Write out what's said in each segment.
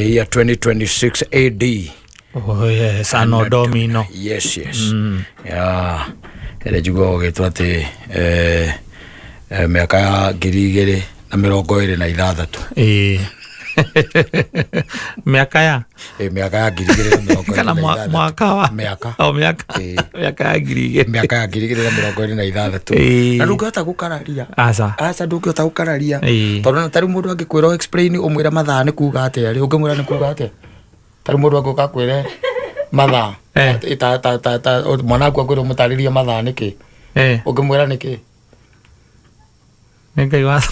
year 2026 AD. Oh yes, Anno Domino. Yes. Ele jugo gitu ati miaka ya 2026. Miaka ya? Miaka ya 2026. Kana mwaka wa? Miaka. Oh, miaka. Miaka ya 2026. Miaka ya 2026. Na ndungihota gukararia. Aca ndungihota gukararia. Tondu na tari mundu angikwira explain umwira mathaa ni kuga atia ri ungimwira ni kuga atia. Tari mundu angoka kwire mathaa. Mwana aku akwira mutariria mathaa niki. Ungimwira niki. Ngai wa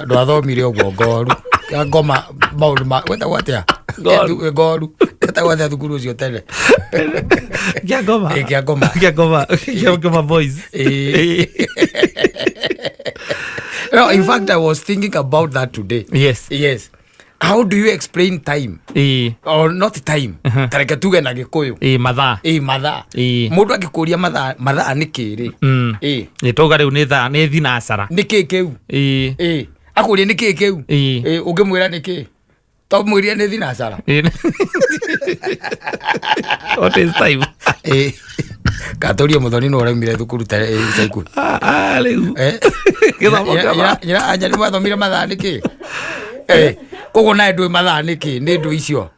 ndwathomire uguo ngoru ngoma maundu ma wenda gwatia ngoru etagwatia thukuru ucio tene Goma boys. No, in fact I was thinking about that today. Yes. How do you explain time? Or not time. Tareke tuge na Gikuyu. Mathaa. Mundu agikuria mathaa nikiri. Toga riu ni thaa ni thinacara. Niki kiu. Akuria niki kiu. Ungimwira niki. To mwiria ni thinacara. What is time? Katoria muthoni no uraumire thukuru ta iku. Riu. Ira anja ni wathomire mathaa niki. Kogo na ndwe mathaa niki ni ndu icio.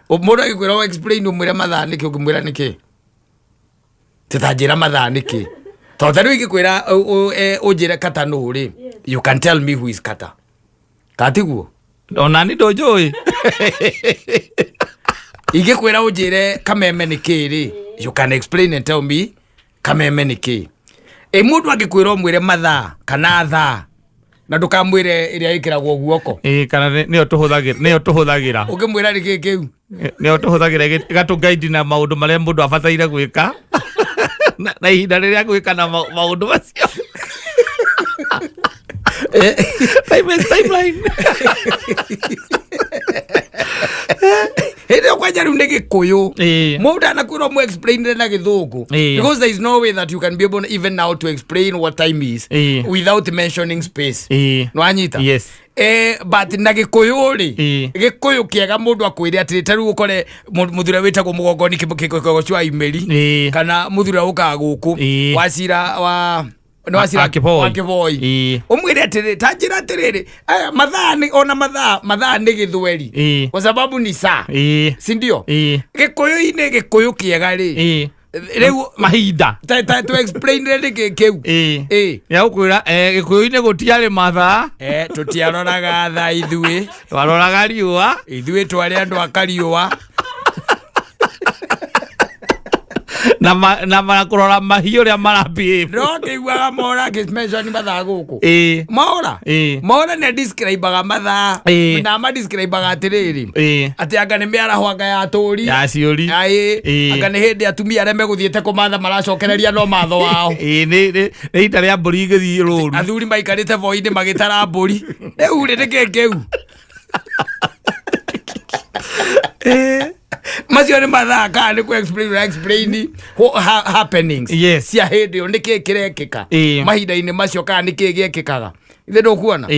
Mundu agikwira explain umwira mathaa niki ungimwira niki. Titanjira mathaa niki. Tondu riu igikwira unjire kata no ri. You can tell me who is kata. Katiguo. Ona ni ndojoi. Igikwira unjire kameme niki ri. You can explain and tell me kameme niki. Mundu agikwira umwire mathaa kana thaa. Na ndukamwire iria ikiragwo guoko. Kana nio tuhuthagira. Ukimwira niki kiu. Nio tuhuthagira gatu guide na maundu maria mundu abataire gwika. Na ihinda riria gwika na maundu macio. Timeline. Hede kwa jaru ndege Gikuyu. Mundu anakwira mu explain na Githungu. Because there is no way that you can be able even now to explain what time is without mentioning space. No anyita. Yes. But na Gikuyu ri. Gikuyu kiega mundu akwire ati taru ukore muthura witagwo mugongoni kiko cwa imeri kana muthura uka guku wasira wa no wasira Kiboi. Umwire ati tanjira atiriri mathani ona mathaa ni Githweri kwa sababu ni saa. Si ndio? Gikuyu ine Gikuyu kiega ri. Riu mahinda to explain reke kiu ya ukwira Gikuyu-ini gutiari mathaa tutiaroraga thaa ithui waroraga riua ithui twari andu akariua na marakurora mahiu ria marabi no kiguaga mora mention mathaa guku mora ne describe mathaa na ma describe atiriri ati anga ni miarahwanga ya turi ya ciuri anga ni hindi atumia aria meguthiete kumatha maracokereria no matho wao ni ita ria mburi githi ruru athuri maikarite voi-ini magitara mburi riu ri nikekeu macio ni mathaa kana ni ku explain happenings cia hindi yo niki kirekika mahinda-ini macio kana niki giekikaga ithe ndukuona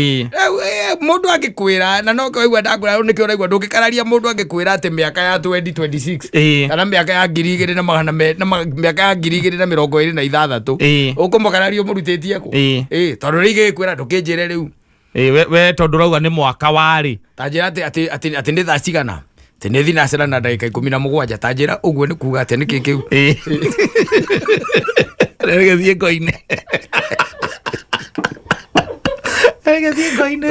mundu angikwira na no kaigua ndakura niki uraigua ndungikararia mundu angikwira ati miaka ya 2026 kana miaka ya 2000 na miaka ya 2026 ukumukararia murutitie ku tondu rigi kwira ndukinjire riu we tondu rauga ni mwaka wari tanjira ati ni thaa cigana tene thinacara na ndagika 17 tanjira uguo ni kuga ati niki kiu regethie koine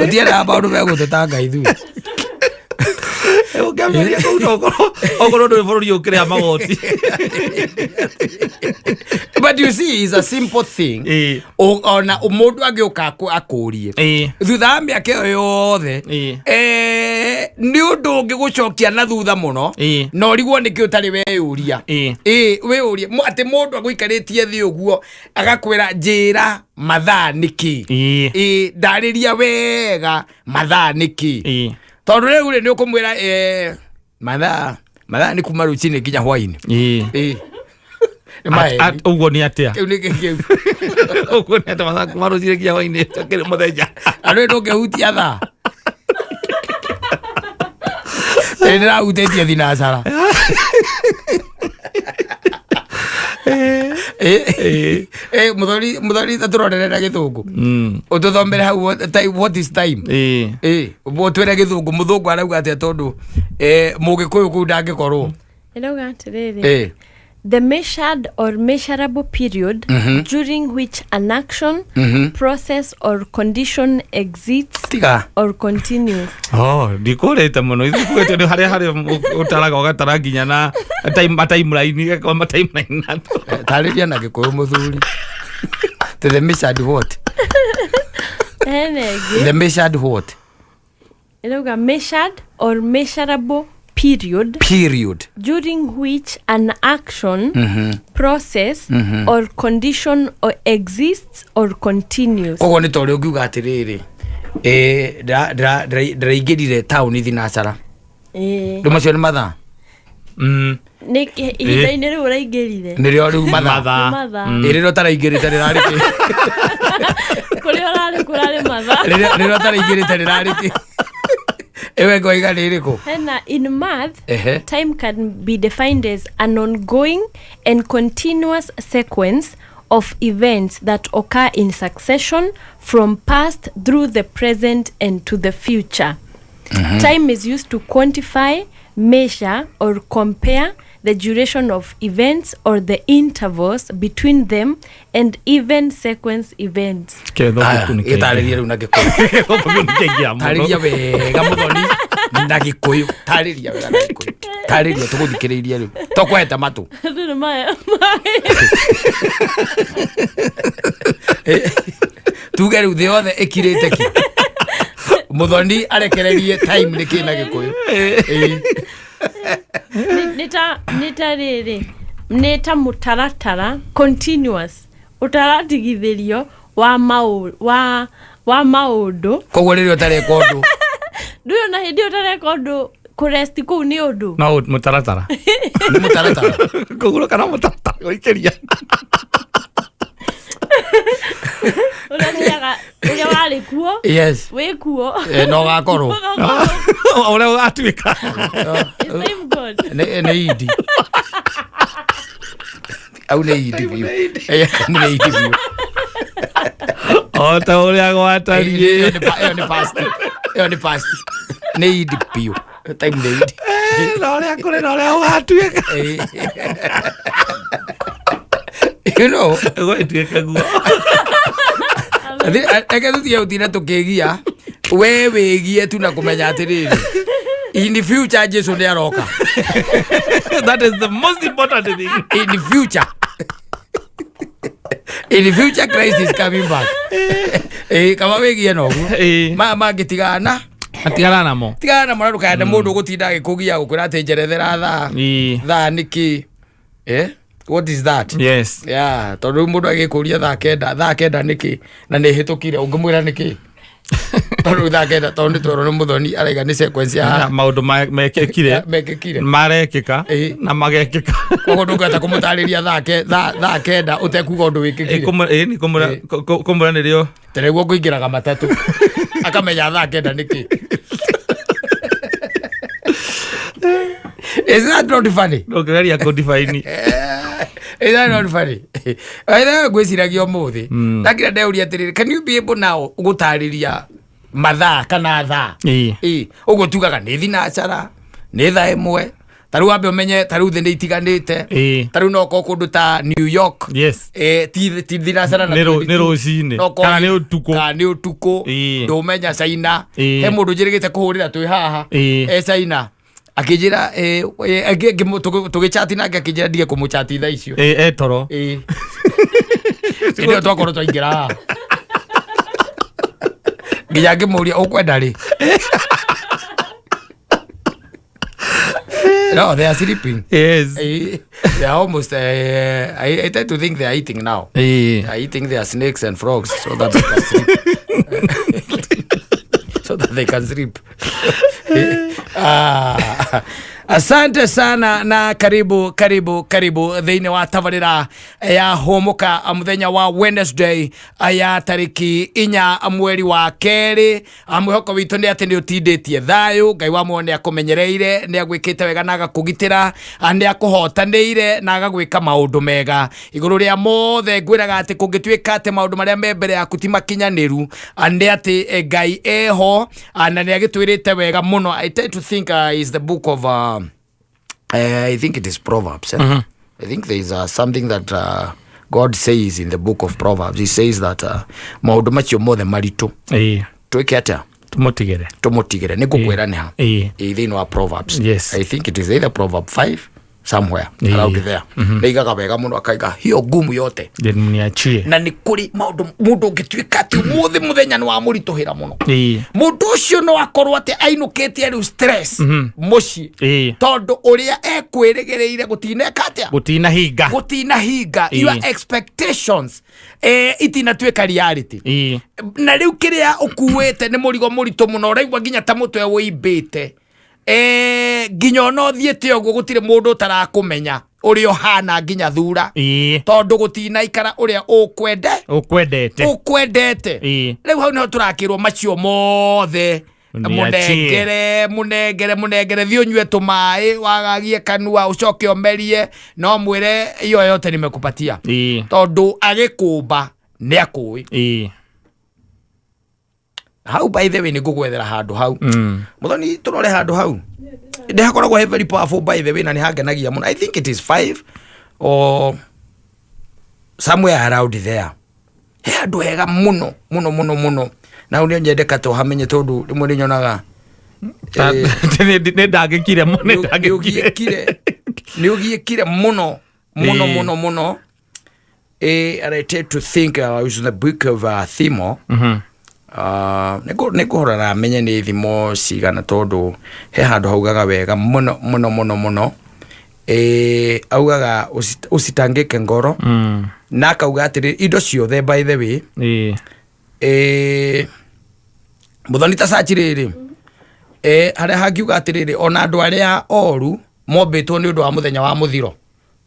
utiera maundu megututanga ithui ukiamberia kuu okoro ndu bururi ukirea magoti. But you see, it's a simple thing. Ona mundu agioka akurie thutha miaka yothe ni undu ungigucokia na thutha muno no rigwo niki utari weyuria weyuria ati mundu aguikaritie thi uguo agakwira njira mathaa niki ndariria wega mathaa niki tondu riu ri ni ukumwira mathaa ni kuma rucini nginya hwaini uguo ni atia kiu ni kiu uguo ni atia mathaa kuma rucini nginya hwaini tukiri muthenya andu ndugehutia thaa Ndĩra utetie thinacara. Muthoni taturorera githungu. Ututhomere hau what is time. Twire githungu muthungu arauga atia tondu mugikuyu kuu ndangikorwo. Irauga atiriri. The measured or measurable period during which an action, process or condition exists or continues. Ndikorete muno ithukwete ni haria utaraga ugatara nginya na timeline kwa timeline nato. Tariria na gikuyu muthuri. The measured what? The measured what? Irauga measured or measurable period during which an action, process or condition or exists or continues. Kogo ni tori ukiuga atiriri ndaingirire town thinacara ndumacio ni mathaa ni ihinda-inĩ rĩu ũraingĩrire nĩrĩo rĩu mathaa rĩrĩa ũtaraingĩrĩte rĩrarĩkĩ kũrĩa ũrarĩ kũrarĩ mathaa rĩrĩa ũtaraingĩrĩte rĩrarĩkĩ. In math, time can be defined as an ongoing and continuous sequence of events that occur in succession from past through the present and to the future. Time is used to quantify, measure or compare the duration of events or the intervals between them and even sequence events. Tariria riu na gikuyu. Tariria wega muthoni na gikuyu. Tariria wega na gikuyu. Tariria tuguthikiriria riu. Tokweta matu. Ndiri maya. Tuge riu the other ekirite ki. Muthoni arekererie time ni kina gikuyu. Nita riri nita mutaratara continuous utaratigithirio wa maundu koguo riri utareka undu ndio na hindi utareka undu kuresti kuu ni undu no mutaratara koguo kana mutaratara goikeria uratiaga uria wari kuo yes we kuo no gakorwo uria atuika ne idi au ne idi biu ne idi biu ta uria gwatarie ni past ne idi biu time ne idi no uria kure no uria ugatuika you know go ituika guo eke tutie utina tukigia we wigie tu na kumenya atiriri in the future Jesu ni aroka. That is the most important thing. In the future Christ is coming back. Kama wigie no magitigana atigana namo na rukaenda mundu gutinda agikugia gukwira ati njerethera thaa niki what is that? Yes. Yeah, tondu mundu agikuria thaa kenda niki na ni hitukire ungimwira niki tondu thaa kenda tondu tworo ni muthoni araiga ni sequence ya maundu mekekire marekika na magekika koguo ndungata kumutariria thaa kenda utekuga undu wikikire ni kumura nirio tereguo kuingiraga matatu akamenya thaa kenda niki. Is that not funny? Ngeria kudefine. Is that not funny? Aitha gwiciragia umuthi ndakira ndeuria atiriri, can you be able now gutariria mathaa kana thaa uguo tugaga ni thinacara ni thaa imwe taru wambe umenye taru thi ni itiganite taru no ko kundu ta New York ti thinacara na ni rucini kana ni utuku ndumenya China he mundu njirigite kuhurira twi haha China akijira tugichat nake akijira ndige kumuchati thaa icio toro ndio twakorwo twaingira nginya ngimuria ukwenda ri. No, they are sleeping. Yes. They are almost. I tend to think they are eating now. They are eating their snakes and frogs so that they can sleep. So that they can sleep. Asante sana na karibu thiini wa tabarira ya homoka muthenya wa Wednesday ya tariki 4 mweri wa keri. Mwihoko witu ni ati ni utinditie thayu, Ngai wa muone akumenyereire, ni agwikite wega na agakugitira, ni akuhotanire na agagwika maundu mega iguru ria mothe. Ngwiraga ati kungituika ati maundu maria me mbere yaku ti makinyaniru, ni ati Ngai eho na ni agitwirite wega muno. I tend to think is the book of I think it is Proverbs. I think there is something that God says in the book of Proverbs. He says that maundu macio mothe maritu twike atia tumutigire ni gukwira ni ha thiini wa Proverbs. Yes. I think it is either Proverb 5 somewhere around there. Neigaga wega muno akaiga hiyo gumu yote niachie, na ni kuri mundu ngituika ati muthenya ni wa murituhira muno. Mundu ucio no akorwo ati ainukitie ri stress muci tondu uria ekwirigireire gutineka atia gutina hinga your expectations itinatuika reality. Na riu kiria ukuwete ni murigo muritu muno, uraigwa nginya ta mutwe wimbite nginya no thiete oguo gutire mundu utarakumenya uri ohana nginya thura tondu gutina ikara uria ukwendete riu hau niho turakirwo macio mothe munengere thi unywe tumai wagagie kanua ucoke omerie no mwire iyo yote nimekupatia tondu agikumba ni akui. Hau by the way ni ngugwethera handu hau muthoni turore handu hau ndi hakoragwo he very powerful by the way na ni hangenagia muno. I think it is 5 or somewhere around there. He handu hega muno na unio nyendeka to hamenye tondu rimwe ni nyonaga ne ndagikire muno and I tend to think I was in the book of Thimo. Nikuhora na menye ni thimo cigana tondu he handu haugaga wega muno augaga usitangike ngoro na akauga atiri indo ciothe by the way muthoni ta sachiriri aria hangiuga atiriri ona andu aria oru mombitwo ni undu wa muthenya wa muthiro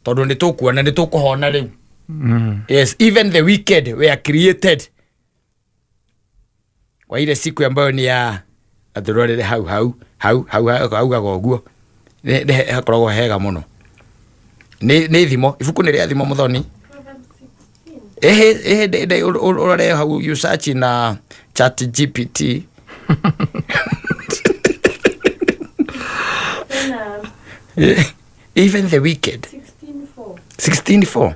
tondu ni tukuona ni tukuhona riu. Yes, even the wicked were created kwa ile siku ambayo ni ya athurore hau gaguo ne hakoragwo hega muno ni thimo ibuku ni ria thimo muthoni urore hau you search na chat GPT even the wicked 16:4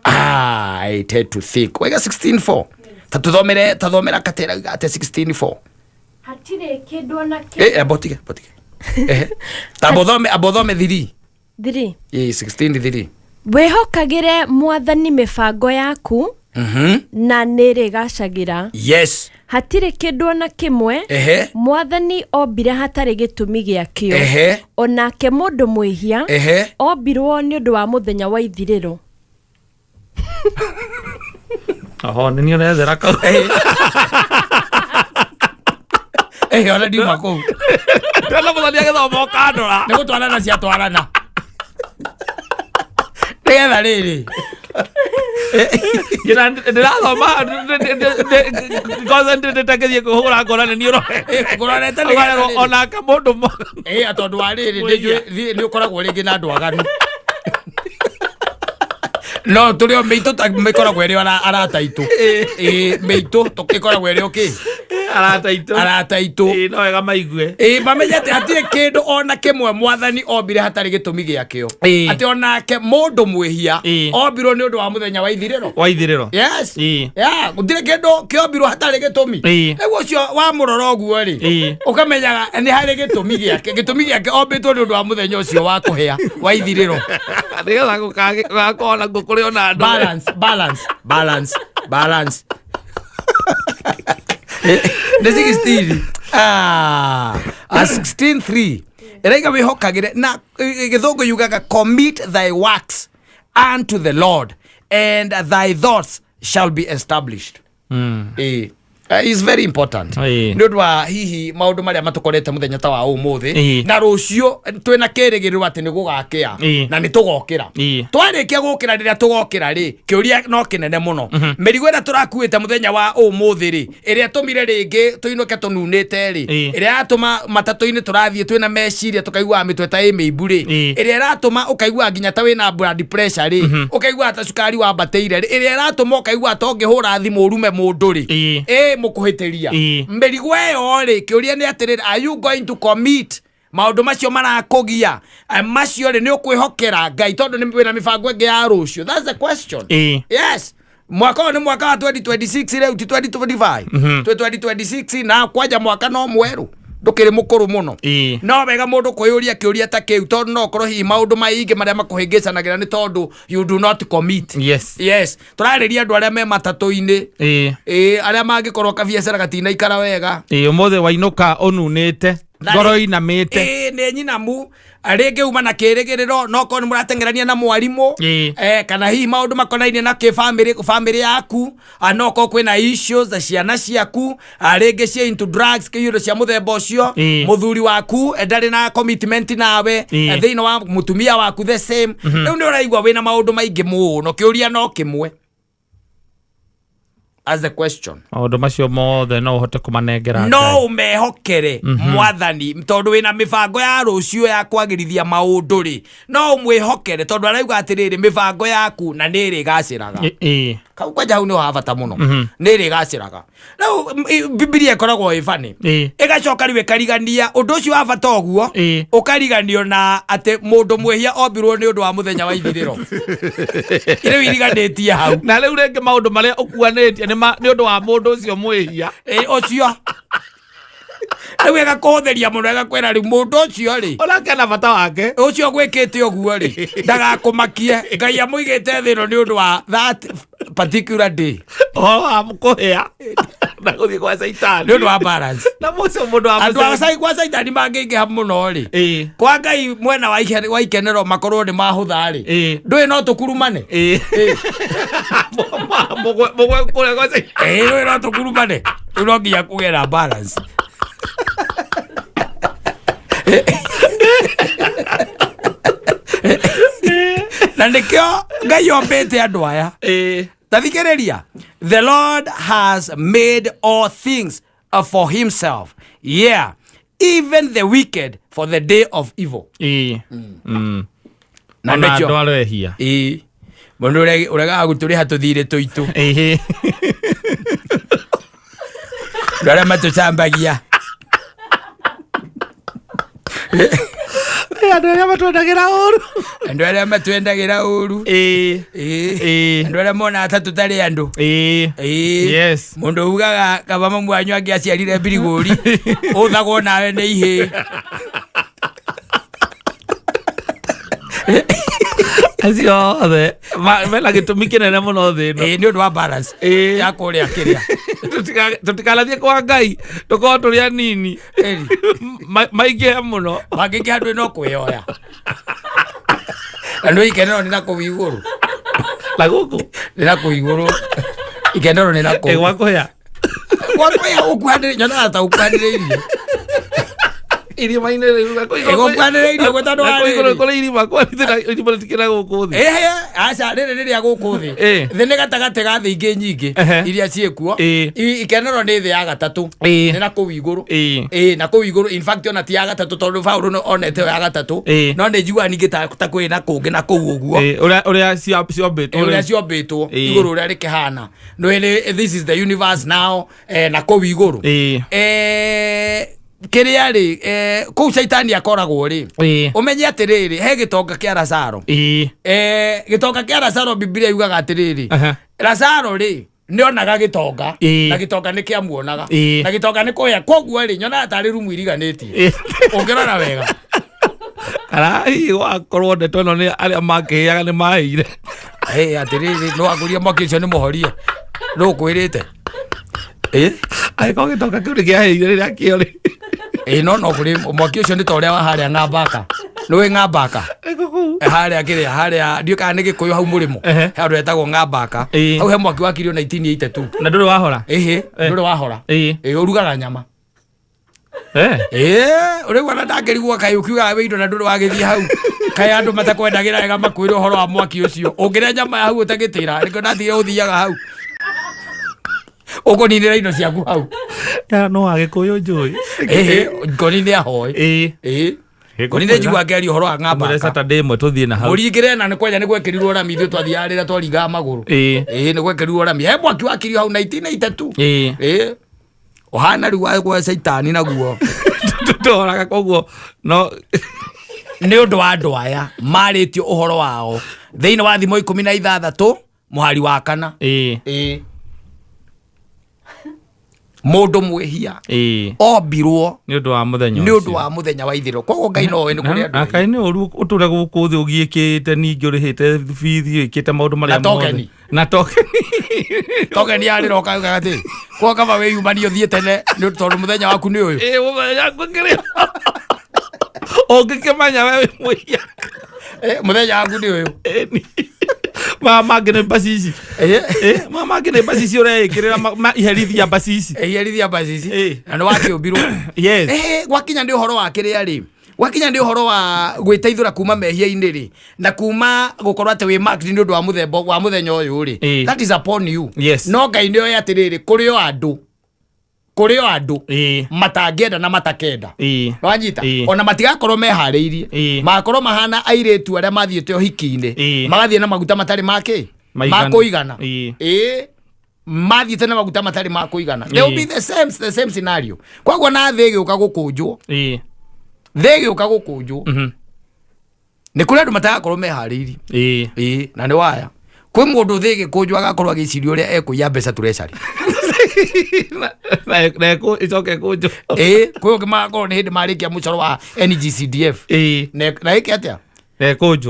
I tend to think wega 16:4 tathomera katera gate 16:4 hatire kindu na ke abotige abothome 3 16:3 wehokagire mwathani mibango yaku na nirigacagira. Yes, hatire kindu na kimwe mwathani ombire hatari gitumi giakio onake mundu mwihia ombirwo ni undu wa muthenya wa ithiriro. Aho ni urethera kau ona ndi mako ndana muthani agithomo kandora ni gutwarana cia twarana nigetha riri ndirathoma goza nditagerie kuhura ngorane ni ngorane onake mundu atondu wa riri ni ukoragwo ringi na andu aganu no tulio meitu mikoragwo iri arata itu meitu tukikoragwo iri okay arata itu no wega maigue mamenyete hatire kindu ona kimwe mwathani ombire hatari gitumi giakio ati onake mundu mwihia ombirwo ni undu wa muthenya wa ithiriro. Yes, yeah, gutire kindu kiombirwo hatari gitumi eguo cio wa muroro guo ri ukamenyaga ni hari gitumi giake ombitwo ni undu wa muthenya ucio wa kuhia wa ithiriro nigetha gukona ngukuri ona andu balance the 16 16:3 erega wihokagire na githungu yugaga commit thy works unto the Lord and thy thoughts shall be established. is very important. Nĩ wa hihi maũndũ marĩa matukorete mũthenya ta wa ũmũthĩ na rũciũ twĩna kĩrĩgĩrĩro atĩ nĩ gũgakĩa na nĩ tũgokĩra. Twarĩkia gũkĩra rĩrĩa tũgokĩra rĩ, kĩũria no kĩnene mũno. Mĩrigo ĩrĩa tũrakuĩte mũthenya wa ũmũthĩ rĩ, ĩrĩa tũmire rĩngĩ tũinũke tũnunĩte rĩ, ĩrĩa yatũma matatũ-inĩ tũrathiĩ twĩna meciria tũkaigua mĩtwe ta ĩmĩimbu rĩ, ĩrĩa ĩratũma ũkaigua nginya ta wĩna blood pressure rĩ, ũkaigua ta cukari wambatĩire rĩ, ĩrĩa ĩratũma ũkaigua ta ũngĩhũra thimũ ũrume mũndũ rĩ, mũkũhĩtĩria. Mĩrigo ĩyo rĩ, kĩũria nĩ atĩrĩrĩ, are you going to commit maũndũ macio marakũgia macio rĩ, nĩ ũkwĩhokera Ngai tondũ nĩ wĩna mĩbango ĩngĩ ya rũciũ? That's the question. Yes. Mwaka ũyũ nĩ mwaka wa 2026 rĩu ti 2025. 2026 na kwanja mwaka no mwerũ ndũkĩrĩ mũkũrũ mũno. No wega mũndũ kwĩyũria kĩũria ta kĩu tondũ no korwo hihi maũndũ maingĩ marĩa makũhĩngĩcanagĩra nĩ tondũ you do not commit. Yes. Tũrarĩria andũ arĩa me matatũ-inĩ arĩa mangĩkorwo kabiacara gatinaikara wega. Ũmũthĩ wainũka ũnunĩte ngoro inamĩte. Nĩ nyinamu rĩngĩ uma na kĩrĩgĩrĩro no korwo nĩ mũrateng'erania na mwarimũ kana hihi maũndũ makonainie na family yaku, no korwo kwĩna issues za ciana ciaku rĩngĩ cia into drugs kĩiyũro cia mũthemba ũcio, mũthuri waku ndarĩ na commitment nawe, thĩinĩ wa mũtumia waku the same. Rĩu nĩ ũraigua wĩna maũndũ maingĩ mũno, kĩũria no kĩmwe. As the question. Maũndũ macio mothe no ũhote kũmanengera no ũmehokere mwathani tondũ wĩna mĩbango ya rũciũ ya kwagĩrithia maũndũ rĩ, no ũmwĩhokere tondũ arauga atĩrĩrĩ mĩbango yaku na nĩ ĩrĩgacĩraga. Kau kwanja hau nĩ wa bata mũno, nĩ ĩrĩgacĩraga. Rĩu Bibilia ĩkoragwo ĩbani ĩgacoka rĩu ĩkarigania ũndũ ũcio wa bata ũguo, ũkariganio na atĩ mũndũ mwĩhia ombirwo nĩ ũndũ wa mũthenya wa ithirĩro. Rĩu iriganĩtie hau. Na rĩu rĩngĩ maũndũ marĩa ũkuanĩtie nĩ ũndũ wa mũndũ ũcio mwĩhia ũcio. Rĩu ĩgakũhũthĩria mũno ĩgakwĩra rĩu mũndũ ũcio rĩ, onake na bata wake ũcio gwĩkĩte ũguo rĩ, ndagakũmakie. Ngai amũigĩte thĩ ĩno nĩ ũndũ wa that particular day. Amũkũhĩa na gũthiĩ gwa Saitani nĩ ũndũ wa balance. Na mũcio mũndũ wa andũ gwa Saitani mangĩingĩha mũno rĩ, kwa Ngai mwena wa ikenero makorwo nĩ mahũtha rĩ, ndũĩ no tũkurumane. Mũgwe kũrĩa gwa Saitani ndũĩ no tũkurumane. Rĩu no nginya kũgĩe na balance. Na nĩkĩo Ngai ombĩte andũ aya. Tathikĩrĩria, the Lord has made all things for himself, yeah, even the wicked for the day of evil. Na andũ arehia mũndũ ũregaga gũtũrĩha tũthirĩ tũitũ, andũ arĩa matũcambagia, andũ arĩa matwendagĩra ũru, andũ arĩa matwendagĩra ũru, andũ arĩa monaga ta tũtarĩ andũ. Mũndũ ugaga kaba mamu wanyu angĩaciarire mbirigũri ũthagwo nawe nĩ ihĩ. Acio othe mena gĩtũmi kĩnene mũno thĩ ĩno nĩ ũndũ wa balance ya kũrĩa kĩrĩa. Tũtikarathiĩ kwa Ngai tũkorwo tũrĩ anini maingĩhe mũno, mangĩingĩha ndũĩ no kwĩyoya. Na nĩ ikenero nĩ na kũu igũrũ, na gũkũ nĩ na kũu igũrũ, ikenero nĩ na kũu gwakũhĩa ũkuhanĩrĩirie, nyonaga ta ũkuhanĩrĩirie irima-inĩ rĩu ũkuhanĩrĩirie gwĩtandũ warĩrĩ kũrĩ irima irima rĩtikĩra gũkũ thĩ. Aca rĩrĩ rĩrĩa gũkũ thĩ thĩ nĩ gatagatĩ ga thĩ ingĩ nyingĩ iria ciĩkuo. Ikenero nĩ thĩ ya gatatũ, nĩ na kũu igũrũ, na kũu igũrũ. In fact ona ti ya gatatũ tondũ Paũlũ onete ya gatatũ, no nĩ njiguaga ningĩ ta kwĩ na kũngĩ na kũu ũguo ũrĩa ciombĩtwo igũrũ ũrĩa rĩkĩhana. This is the universe now, na kũu igũrũ kĩrĩa rĩ, kũu Saitani akoragwo rĩ, ũmenye atĩrĩrĩ, he gĩtonga kĩa Lazaro. Gĩtonga kĩa Lazaro Bibilia yugaga atĩrĩrĩ, Lazaro rĩ nĩ onaga gĩtonga na gĩtonga nĩ kĩamuonaga na gĩtonga nĩ kũhĩa. Koguo rĩ nyonaga tarĩ rumu iriganĩtie ũngĩrora wega. Hihi wakorwo ndeto ĩno nĩ arĩa makĩhĩaga nĩ mahĩire. Atĩrĩrĩ, no agũria mwaki ũcio nĩ mũhorie, no kwĩrĩte agĩkorwo gĩtonga kĩu nĩ kĩahĩire rĩrĩa kĩo rĩ. No kũrĩ mwaki ũcio nĩ ta ũrĩa wa harĩa Ng'ambaka Nwe ngambaka haria kiria haria ndio kana nige koyo hau murimo handu etagwo ngambaka hau he mwaki wakirio 1982 na nduri wahora nduri wahora urugaga nyama uri wana ndangirigwo kai ukiuga we indo na nduri wagithie hau kai andu matakwendagira ega makwire uhoro wa mwaki ucio ungiria nyama hau utagitira niko ndathire uthiaga hau ugoninira indo ciaku hau ya no agikuyu njui ngonine ahoi Koninde jigwa ngeri uhoro wa ngamba. Mure Saturday mwe tuthie na hau. Muringire na nikwenya nigwekirirwo rami ithu twathiarira twaringa maguru. Nigwekirirwo rami. He mwaki wakirio hau 1982. Ohana riu wa Saitani naguo. Tutoraga koguo no ni undu wa andu aya maritio uhoro wao thiini wa thimo 16 muhari wa kana. Mundu mwehia obirwo ni undu wa muthenya wa ithiro koguo Ngai no we ni kuri andu akai ni uru uture guku thi ugiikite ningi urihite bithi ikite maundu maria mothe na tokeni yari roka gati kwa kama we yumanio thie tene ni tondu muthenya waku ni uyu muthenya ngukiri ogikemanya we mwehia muthenya waku ni uyu mama ngene basisi mama ngene basisi ore ikirira iherithia basisi na no wake obiro yes gwakinya ndi uhoro wa kiria ri gwakinya ndi uhoro wa gwitaithura kuma mehia-ini ri na kuma gukorwa ate we mark ndi undu wa muthembo wa muthenya uyu ri that is upon you no Ngai ndio yatiriri kurio andu matangienda na matakenda wanyita ona matigakorwo mehariirie makorwo mahana airetu aria mathiete uhiki-ini magathie na maguta matari makuigana mathiete na maguta matari makuigana they will be the same scenario kwagwo na thege ukagukunjwo ni kuri andu matagakorwo mehariirie na ni waya kwi mundu thege kunjwo agakorwo agiciria uria ekuiya mbeca turecari na icoke kunjo kwi ungi magakorwo ni hindi marikia mucoro wa NGCDF na iki atia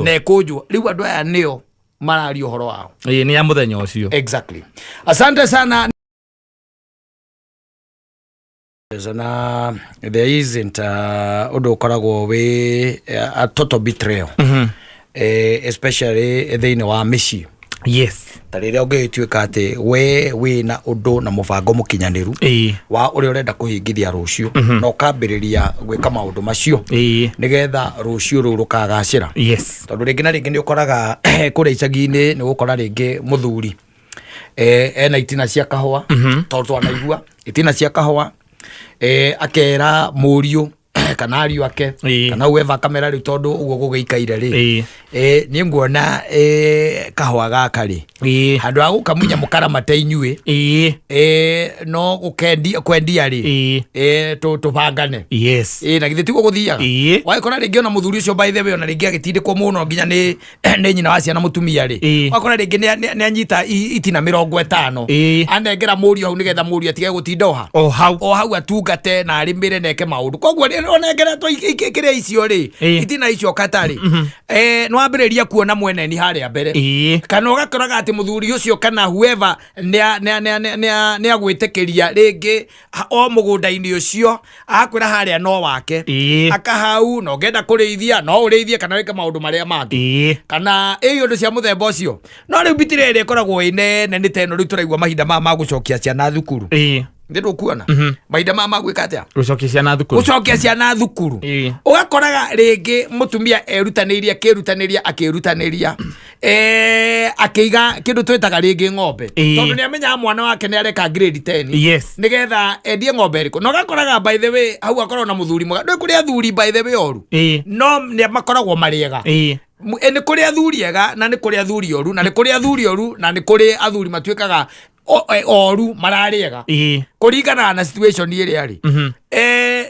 na kunjwo riu andu aya nio mararia uhoro wao ni ya muthenya ucio exactly. Asante sana. Na there isn't undu ukoragwo wi a total betrayal especially thiini wa micii tarire ungituika ati we wina undu na mubango mukinyaniru wa uri urenda kuhingithia rucio no kambiriria gwika maundu macio nigetha rucio ru rukagacira tondu ringi na ringi ni ukoraga kuri icagi-ini ni gukora ringi muthuri ena itina cia kahua tondu twanaigua itina cia kahua akera muriu kana ariu ake kana weva kamera ri tondu uguo gugiikaire ri ni nguona kahwa gaka ri handu ha gukamunya mukara mateinyue no kwendia ri tubangane na githi tiguo guthiaga waikora ringi ona muthuri ucio by the way ona ringi agitindikwo muno nginya ni nyina wa ciana mutumia ri wakora ringi ni anyita itina 50 anengera muriu hau nigetha muriu atige gutinda o hau atungate na arimire neke maundu koguo onengera to ikiria icio ri itina icio katari no ambiriria kuona mwene ni haria mbere kana ugakoraga ati muthuri ucio kana whoever ne agwitikiria ringi o mugunda-ini ucio akwira haria no wake akahau no ngenda kurithia no urithie kana weke maundu maria mangi kana undu cia muthemba ucio no riu bitirere ikoragwo inene ni teno riu turaigua mahinda ma gucokia ciana thukuru ndio kuona mahinda ma gwika atia gucokia ciana thukuru ugakoraga ringi mutumia akirutaniria akiiga kindu twitaga ringi ng'ombe tondu ni amenya mwana wake ni areka grade 10 nigetha endie ng'ombe riku no gakoraga by the way hau akorwo na muthuri mwega ndui kuri athuri by the way oru no ni makoragwo mariega ni kuri athuri ega na ni kuri athuri oru na ni kuri athuri oru na ni kuri athuri matuikaga oru marariega kuringana na situation iria ri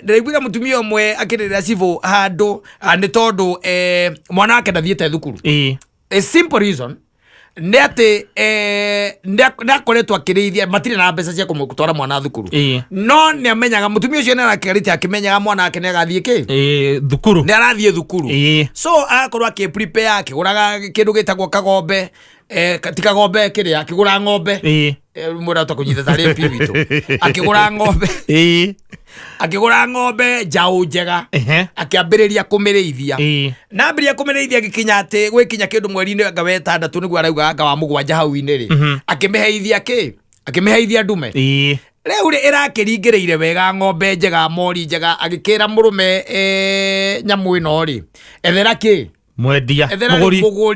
ndiraiguira mutumia umwe akirira civil handu ni tondu mwana wake ndathiete thukuru a simple reason ni ati ndakoretwo akirithia matire na mbeca cia kumutwara mwana thukuru no ni amenyaga mutumia ucio ni arakerite akimenyaga mwana wake ni agathie thukuru ni arathie thukuru so agakorwo akiprepare akiguraga kindu gitagwo kagombe katika ng'ombe kiria akigura ng'ombe mura to kunyita tari pibito akigura ng'ombe akigura ng'ombe jaũ njega akiambĩrĩria kũmĩrĩithia na ambĩrĩria kũmĩrĩithia gikinya ati gwikinya kindu mweri-inĩ anga wa 6 nĩguo arauga anga wa 7 hau-inĩ ri akĩmĩheithia ndume rĩu ĩrakĩringĩrĩire wega ng'ombe njega mori njega agĩkĩra mũrũme nyamũ ĩno ri ethera kĩ mwendia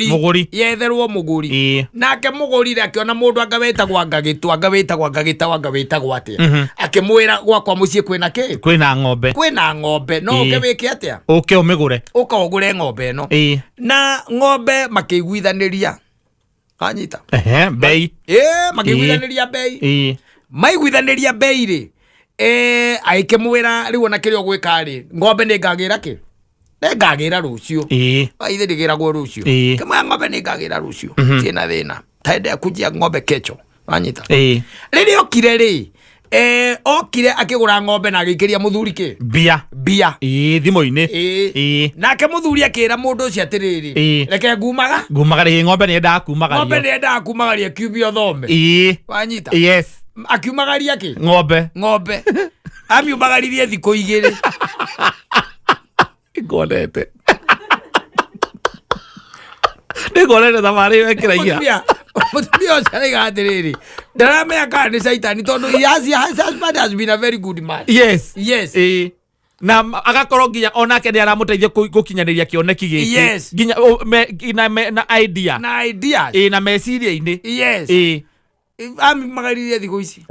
muguri yetherwo muguri nake muguri akiona mundu angawetagwo angawetagwo atia akimwira gwakwa mucii kwina ki kwina ng'ombe no ukewike atia umigure ukagure ng'ombe no na ng'ombe makiguithaniria anyita bei makiguithaniria bei maiguithaniria bei ri aikimwira riu ona kirio gwika ri ng'ombe ni ngagira ki ngagira rucio aithe ndigiragwo rucio kama ng'ombe ni ngagira rucio tina thina taende kujia ng'ombe kecho anyita riri okire ri okire akigura ng'ombe na agikiria muthuri ki bia thimo-ini nake muthuri akira mundu ucio atiriri reke ngumagaria ng'ombe ni endaga kumagaria kiubio thome anyita yes akiumagaria ki ng'ombe amiumagaririe thikũ 2 ngonete thamari wekiragia mutumia ucio araiga atiriri ndaramenya kana ni saitani tondu his husband has been a very good man yes na agakorwo nginya onake ni aramuteithia gukinyaniria kioneki giki nginya na idea na meciria-ini ami magaririe thikũ ici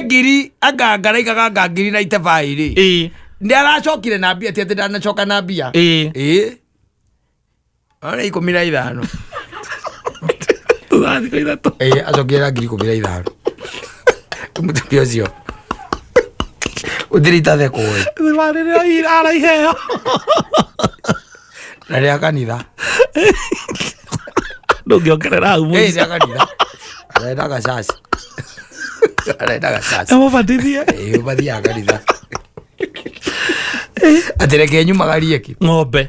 ngiri angangaraikaga ngiri na itebai ri ndi aracokire na mbia ati ndanacoka na mbia ona 15 tuthiko ithato acokire ngiri 15 tumutumia ucio uthirita theko we marire araiheo na ria kanitha ndungiongerera hau muici kanitha arenda gacasi amũbatithie ũbathiaga kanitha atireke nyumagarie ki ng'ombe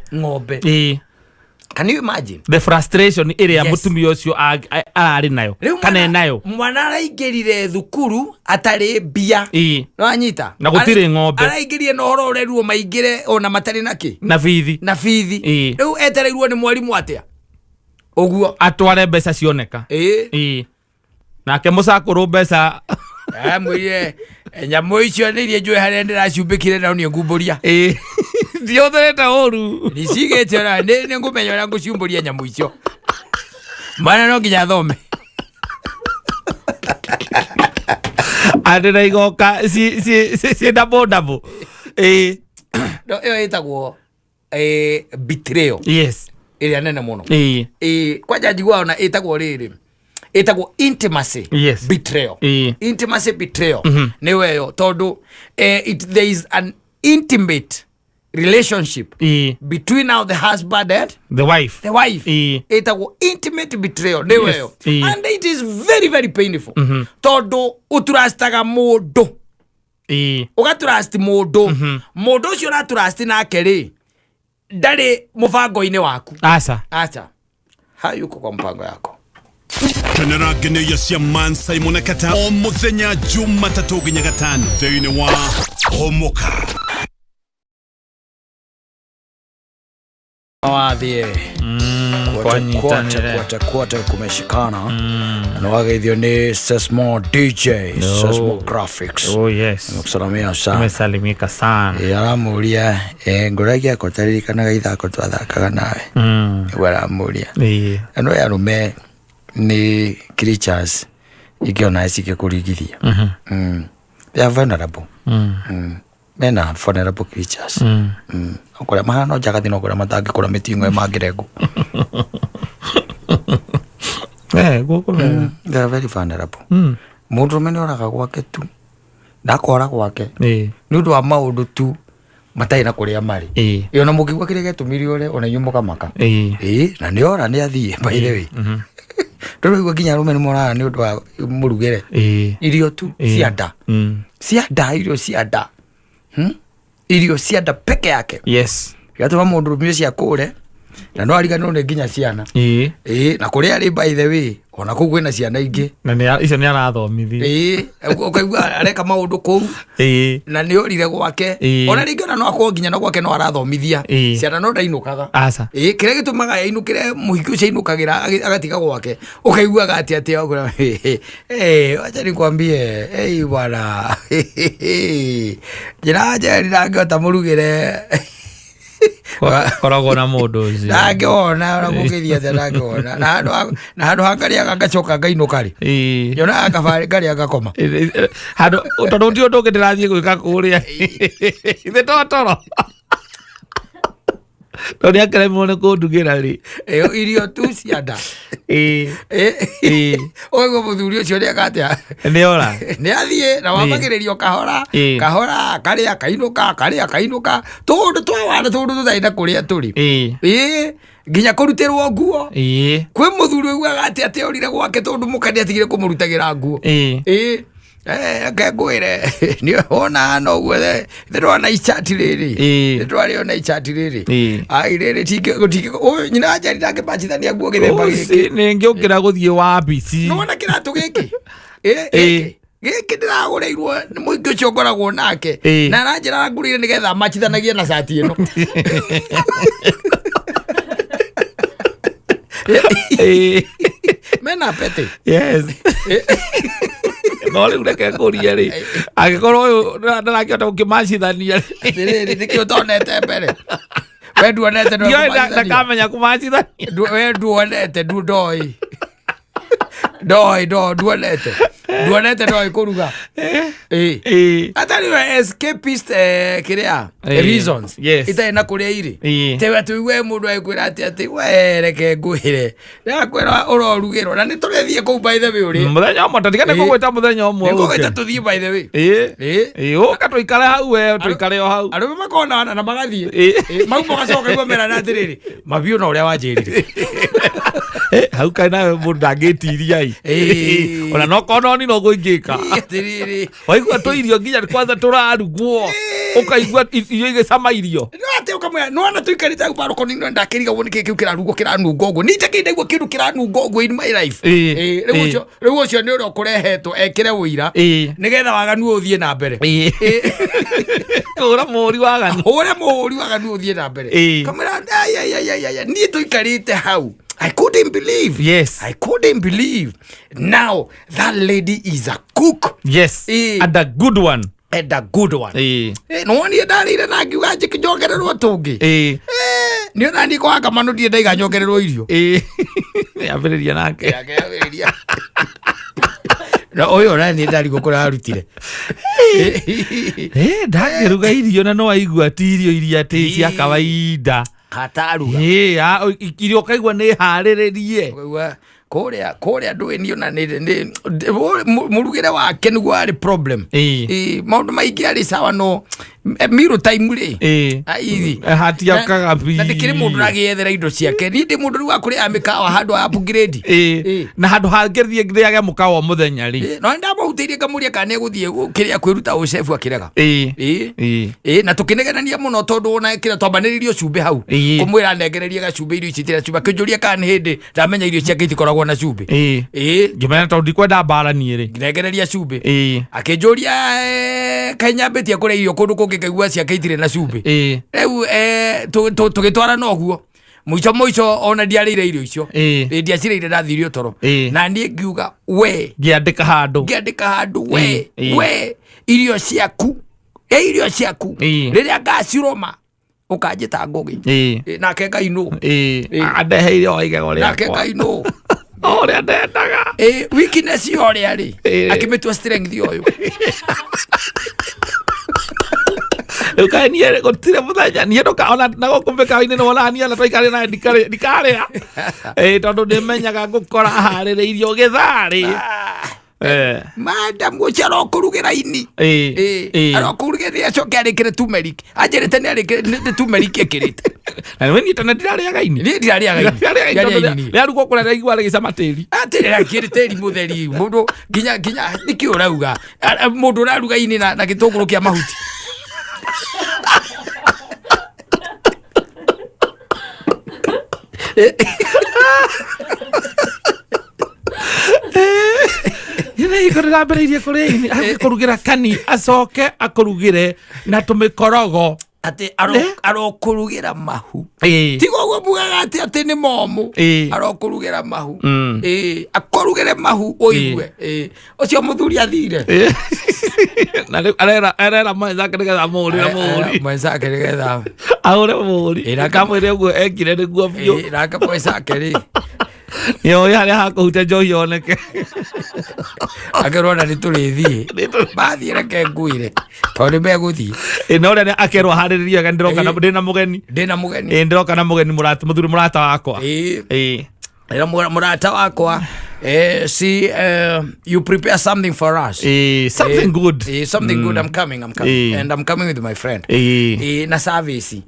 can you imagine the frustration iria mutumia ucio arari nayo kana enayo mwana araingĩrire thukuru atari mbia no anyita na gutire ng'ombe araingĩrire na ũhoro ũreruo maingĩre ona matari naki na bithi rĩu etereirwo nĩ mwarimu atia ũguo atware mbeca cioneka nake mũcakũrũ mbeca mwĩre nyamũ icio nĩ iria njũĩ harĩa ndĩraciumbĩkire na niĩ ngumbũria ndiotherete ũru nicigĩte ona nĩ ngũmenya ũrĩa ngũciumbũria nyamũ icio mwana no nginya thome andĩ na igoka ciĩ double ĩyo ĩtagwo betrayal ĩrĩa nene mũno kwanja njiguaga ona ĩtagwo rĩrĩ itagwo intimacy betrayal intimacy betrayal ni weyo tondu there is an intimate relationship between now the husband and the wife itagwo intimate betrayal ni weyo and it is very very painful tondu uturastaga mundu ugatrust mundu ucio uratrust nake ri ndari mubango-ini waku aca hayuko kwa mpango yako Kenera geneya cia Mansai Monekata o muthenya Jumatatu nginya Gatano thĩinĩ wa Homoka wathie kwata kumeshikana na wageithio ni Sesmo DJ Sesmo Graphics nikusalamia sana umesalimika sana aramuria nguragia kotaririkanaga ithako twathakaga nawe aramuria no yarume ni creatures ikiona cikikuringithia they are vulnerable men are vulnerable creatures okora mahano jagathi no kora matangi kora mitingo magirengu goko they are very vulnerable mundu mene oraga gwake tu ndakora gwake ni undu wa maundu tu matai na kuria mari iyo na mukigwa kire getumiri ore ona nyumuka maka na ni ora ni athie by the way Toro ginya rume ni morana ni undu wa murugere irio tu cianda irio cianda irio cianda peke yake yes gatwa mundu rumio cia kure na no ariganwo nĩ nginya ciana na kũrĩa arĩ by the way ona kũu kwĩna ciana ingĩ na icio nĩ arathomithia ũkaigua areka maũndũ kũu na nĩ orire gwake ona rĩngĩ ona no akorwo nginya no gwake no arathomithia ciana no ndainũkaga kĩrĩa gĩtũmaga ainũkĩre mũhiki ũcio ainũkagĩra agatiga gwake ũkaiguaga atĩ acha nikwambie bwana njĩra ndangĩhota mũrugĩre koragwo na mũndũ ũcio ndangĩona ona mũgĩthia atĩ ndangĩona na handũ hangarĩa ngacoka ngainũka rĩ nyonaga kabarĩ ngarĩa ngakoma tondũ ti ũndũ ũngĩ ndĩrathiĩ gwĩka kũrĩa ithe totoro no nĩ akaremwo nĩ kũndugĩra rĩ irio tu cia nda ũguo mũthuri ũcio nĩ akatia nĩ athiĩ na wambagĩrĩrio kahora karĩa kainũka tũndũ twawana tũndũ tũtarĩ na kũrĩa tũrĩ nginya kũrutĩrwo nguo kwĩ mũthuri ũiguaga atĩ orire gwake tondũ mũkani atigire kũmũrutagĩra nguo ngengwĩre nĩ wona noguo ndĩrona icati rĩrĩ ndĩrona icati rĩrĩ rĩrĩ nyina Njeri ndangĩmacithania nguo gĩthemba gĩkĩ nĩ ngĩũkĩra gũthiĩ wabici nĩwona kĩratũ gĩkĩ gĩkĩ ndĩragũrĩirwo nĩ mũingĩ ũcio ngoragwo nake na aranjĩra ngũrĩire nĩgetha macithanagie na cati ĩno mena pete no rĩu reke ngũrie rĩ angĩkorwo ũyũ ndarakĩhota gũkĩmacithania rĩrĩ nĩkĩo ũtonete mbere we nduonete ndakamenya kũmacithania we nduonete ndoĩ ndoĩ kũruga atarĩ escapist kĩrĩa reasons itarĩ na kũrĩa irĩ tewe tũigue mũndũ agĩkwĩra atĩ we reke ngwĩre ndakwĩra ũrorugĩrwo na nĩ tũrĩthiĩ kũu by the way ũrĩ mũthenya ũmwe tatigane kũgwĩta mũthenya ũmwe nĩgũgwĩta tũthiĩ by the way ũka tũikare hau we tũikare o hau arũme makona na magathiĩ mau magacoka igua mera na atĩrĩrĩ mabiũ na ũrĩa wanjĩrire hau kana mũndũ ndangĩtiria ona no kononi no gũingĩka waigua tũirio nginya kwanza tũrarugwo ũkaigua irio igĩcama irio nona tũikarĩte hau barũkoni-inĩ ndakĩriga wone kĩĩ kĩu kĩrarugwo kĩranunga ũguo nĩnja kĩndaigua kĩndũ kĩranunga ũguo in my life rĩu ũcio nĩ ũrĩa ũkũrehetwo ekĩre ũira nĩgetha waganu ũthiĩ na mbere hũra mũhũri waganu ũthiĩ na mbere kamera niĩ tũikarĩte hau I couldn't believe. Yes. I couldn't believe. Now, that lady is a cook. Yes. And a good one. And a good one. No one here darire na ngiuga njikĩnjokererwo tũngĩ. Nĩ ona ndĩ kwa kamano ndiĩ ndaiga njokererwo irio. Yambĩrĩria nake. Na ũyũ ona nĩ ndari gũkũra arutire. Ndangĩruga irio na no aigua ti irio iria tĩ cia kawaida. Hataruga irio kaigua nĩ harĩrĩrie kũrĩa ndũĩ ona mũrugĩre wake nĩguo arĩ problem maũndũ maingĩ arĩ sawa no miro time rĩ hatiakaga na ndĩkĩrĩ mũndũ ũragĩethera indo ciake niĩ ndĩ mũndũ rĩu wa kũrĩa mĩkawa handũ ha upgrade na handũ hangĩthiĩ rĩage mũkawa mũthenya rĩ no ndamũhutĩirie ngamũria kana egũthiĩ kĩrĩa kwĩruta ũcebu akĩrega na tũkĩnegenania mũno tondũ ona kĩrĩa twambanĩrĩirio cumbĩ hau kũmwĩra nengererie gacumbĩ irio ici tĩra cumbĩ akĩnjũria kana nĩ hĩndĩ ndamenya irio ciake itikoragwo na cumbĩ ngĩmenya tondũ ndikwenda mbara niĩ rĩ nengereria cumbĩ akĩnjũria kanyambĩtie kũrĩa irio kũndũ kũngĩ kaigua ciake itirĩ na cumbĩ rĩu tũgĩtwarana ũguo mũico ona ndiarĩire irio icio ndiacireire ndathirio toro na niĩ ngiuga we ngĩandĩka handũ we irio ciaku rĩrĩa ngaciroma ũkanjĩta ngũgĩ nake ngainũ andeheire o igego rĩakwa nake ngainũ ũrĩa ndendaga weakness yorĩa rĩ akĩmĩtua strength ũyũ Uka niye gutire muthenya niye ndukaona na gukumbika-ini ni wona niye na twaikare na ndikarĩa tondu ndimenyaga ngukora harĩrĩirio gĩthari madam gucia rokurugira ini arokurugira acoke arĩkĩre turmeric anjĩrĩte nĩ arĩkĩre turmeric ĩkĩrĩte na we nĩta ndirarĩaga ini ndirarĩaga ini rĩarugwo kũrĩa igua rĩgĩcama tĩri atĩrĩra kĩrĩ tĩri mũtheri mũndũ nginya nĩkĩ ũrauga mũndũ ũraruga ini na gĩtũngũrũ kĩa mahuti Yine iko ndambiriirie kuri akurugira kani acoke akurugire na tumikorogo ati arokurugira mahu tigo gwo mugaga ati ni momu arokurugira mahu akurugire mahu oigwe ucio muthuri athire na arera mwenzake nigetha muri mwenzake nigetha aure muri kamwire guo ekire niguo biu nake mwenzake ri yo yale hakuhutia njohi oneke akerona ni turithie bathie reke nguire tondu meguthie no rene akerwa haririria ga ndiroka na ndina mugeni ndiroka na mugeni muthuri murata wakwa ira murata wakwa see you prepare something for us something good something good. I'm coming and I'm coming with my friend na service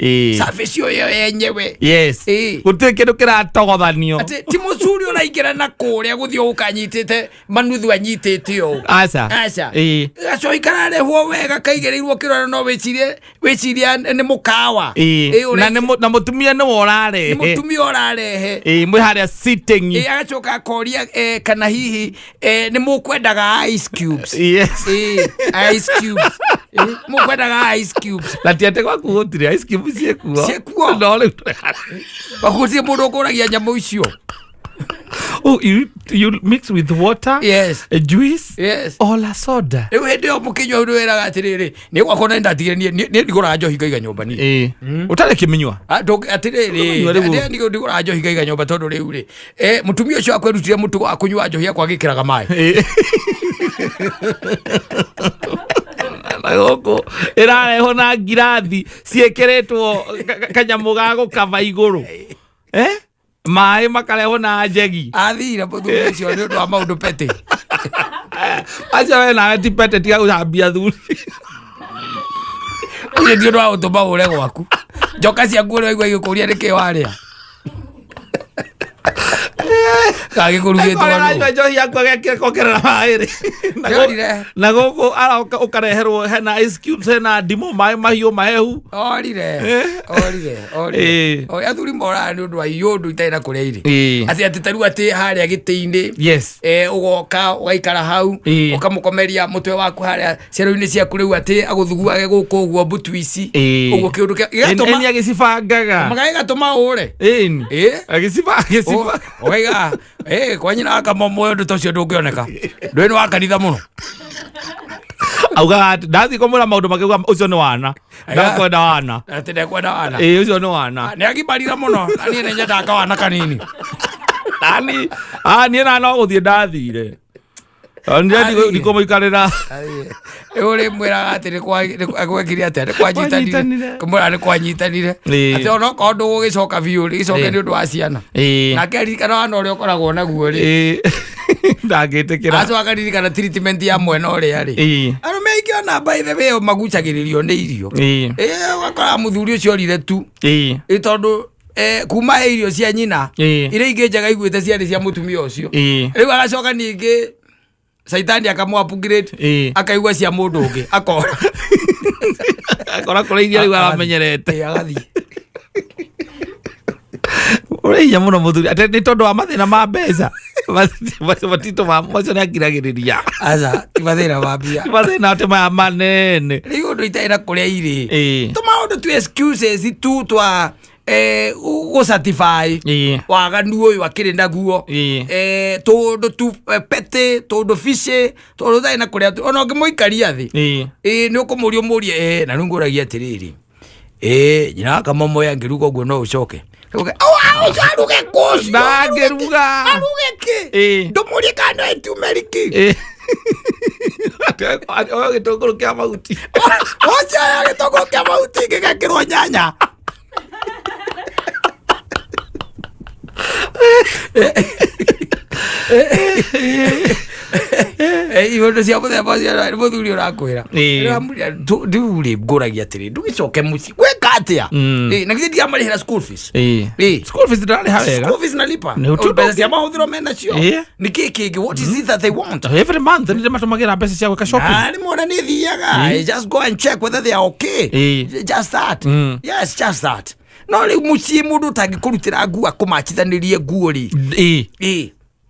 yo yenyewe yes guti kindu kiratogothanio ati ti mucuri uraingira na kuria guthio ukanyitite manuthu anyitite o aca gaco ikararehwo wega kaigereirwo kirora no wiciria ni mukawa na mutumia ni worarehe mwe haria sitting agacoka akoria kana hihi ni mukwendaga ice cubes yes ice cubes mukwendaga ice cubes na tiate kwa kuhotire ice cubes ciekuo no le bakutie mundu kuragia nyamu icio. Oh, you mix with water? Yes. A juice? Yes. Or a soda? Riu hindi yo mukinywa undu weraga atiriri ni gwakona ndatigire ni ndigura njohi ngaiga nyumba ni utare kiminywa atiriri ndi ndigura njohi ngaiga nyumba tondu riu ri mutumia ucio akwerutire mutu wa kunywa njohi akwagikiraga mai na goko irareho na ngirathi ciekeretwo kanyamu ga gukava iguru mai makareho na njegi athire muthuri ucio ni undu wa maundu pete acha we na ti pete tiga uthambia thuri uye ndio ndo utuma ure gwaku njoka cia nguo igwa igukuria niki waria kage kurugitwo no njohi yakwa gekire kokerera mairi na goko aroka ukareherwo hena ice cubes hena ndimo mai mahiu mahehu orire o athuri mora ni undu wa yundu itaina kuria iri ati taru ati haria giti-ini yes ugoka ugaikara hau ukamukomeria mutwe waku haria cero-ini ciaku riu ati aguthuguage guku uguo mbutu ici uguo kiundu eni agicibangaga magagatuma ure agiciba oiga kwa nyina kama moyo ndo tocio ndungioneka ndwini wa kanitha muno auga ndathi komura maundu makiuga ucio ni wana ndakwenda wana ati ndakwenda wana ucio ni wana ni agibarira muno ani ne nyenda kawana kanini ani ni na no guthie ndathire Anjadi ndiko muikarira uri mwira ati ni kwagwekire ati ni kwanyitanire kumura ni kwanyitanire ati ono kondu gugicoka biu gicoke ni undu wa ciana na kerikana wana uri ukoragwo naguo ri ndagitikira aso akaririkana treatment ya mwena uria ri arume aingi ona by the way magucagiririo ni irio wakora muthuri ucio rire tu tondu kuma irio cia nyina ire ingi njaga iguite ciari cia mutumia ucio riu agacoka ningi Saitani akamwa upgrade akaigwa cia mundu ungi akora kora iria riu aramenyerete agathi uriya muno muthuri ati ni tondu wa mathina ma mbeca matito macio ni akiragiriria aca ti mathina ma mbia mathina ati maya manene riu undu itaina kuria iri tumaundu tu excuses tu twa go certify waganu uyu akiri naguo tondu tu pete tondu fiche tondu thaina kuria ona ngimuikaria thi ni ukumuria umurie na nunguragia atiriri nyina kama moya ngiruga uguo no ucoke ucaruge kucio ndangiruga aruge ki ndumurie kana etumeriki oyo gitunguru kia mahuti ocia gitunguru kia mahuti gigekirwo nyanya ivondo cia muthemba cia muthuri urakwira nduri nguragia atiri ndugicoke muci gwika atia na githii ndiamarihira school fees school fees ndarariha wega school fees nalipa mbeca cia mahuthiro mena cio niki kingi what is it that they want every month ndio matumagira mbeca cia gwika shopping ni mona ni thiaga just go and check whether they are okay just that yes just that no le mucie mundu tangĩkũrutĩra nguo akũmachithanirie nguo ri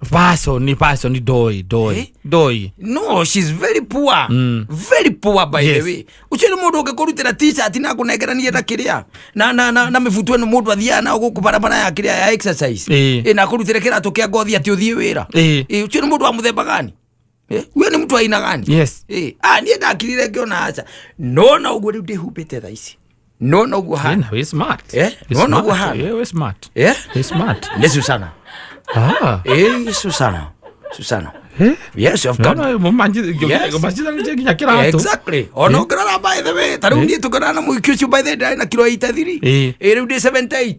Person doi. No, she's very poor. Very poor by the way. Ucio ni mundu ũngĩkũrutĩra t-shirt na kũnengerania na kĩrĩa na mĩbuto ĩno mũndũ athiaga na gũkũ barabara ya kĩrĩa ya exercise na kũrutĩra kĩratũ kĩa ngothi atĩ ũthiĩ wĩra. Ucio ni mundu wa mũthemba gani? Wewe ni mtu aina gani? Yes. Niĩ ndakirire ngĩona aca no na ũguo rĩu ndĩhumbĩte thaa ici. No ũguo hana. We smart. No ũguo hana. We smart. We smart. Ni Susana. Susana. Yes, of course. Exactly. Ono grana by the way. Taru ndiye tukarana muikiu by the day na kilo 83. Rĩu ndi 78.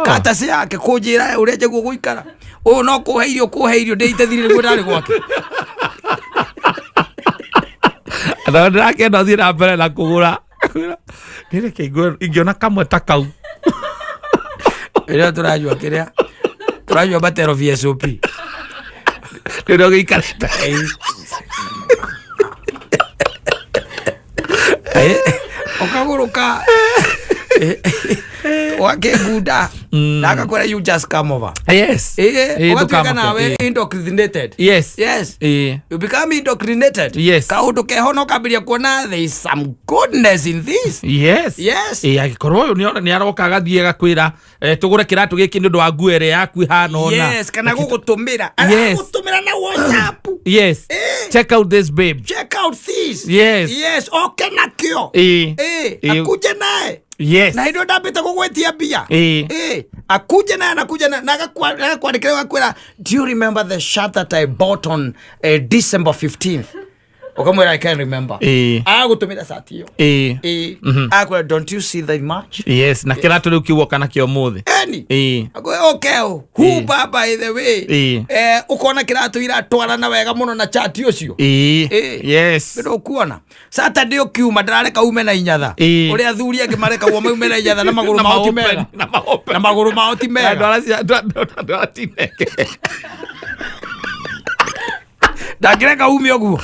Kata cia yake kũnjĩra ũrĩa njagwo gũikara. No kũheirio ndi 83 nĩguo ndarĩ gwake. Ana ndakenda thiĩ na mbere na kũgũra. Nĩreke ingĩona kamwe ta kau. Ĩrĩa tũrajua kĩrĩa. Tũrajua batero VSOP. Nĩrĩo gĩikarĩte. Ũkagũrũka wakĩngunda na akakwĩra you just come over. Yes. Ũgatuĩka nawe indoctrinated. Yes. You become indoctrinated. Yes. Kaũndũ keho no kambĩrĩria kuona there is some goodness in this. Yes. Agĩkorwo ũyũ nĩ aroka agathiĩ agakwĩra tũgũre kĩratũ gĩkĩ nĩ ũndũ wa nguo ĩrĩa yaku ihana ona. Yes, kana gũgũtũmĩra. Gũtũmĩra na WhatsApp. Yes. Check out this babe. Check out this. Yes. Okay nakio. Akuje naye. Yes. Na indo ndambĩte gũgwĩtia mbia. Akuje naye na agakwandĩkĩra gakwĩra, do you remember the shirt that I bought on December 15th? Ukamwĩra I can't remember. Agũtũmĩra shirt ĩyo. Akwĩra don't you see the match? Yes, na kĩratũ rĩu kiuoka nakĩo mũthĩ. Okay, who by the way. Ũkona kĩratũ iratwarana wega mũno na chat ũcio. Yes. Ndio kuona. Saturday ũkiuma ndarareka ume na inyatha. Ũrĩa athuri angĩ mareka ume na inyatha na magũrũ mao ti mega. Na magũrũ mao ti mega. Ndwara tineke. Ndakireka ume ũguo.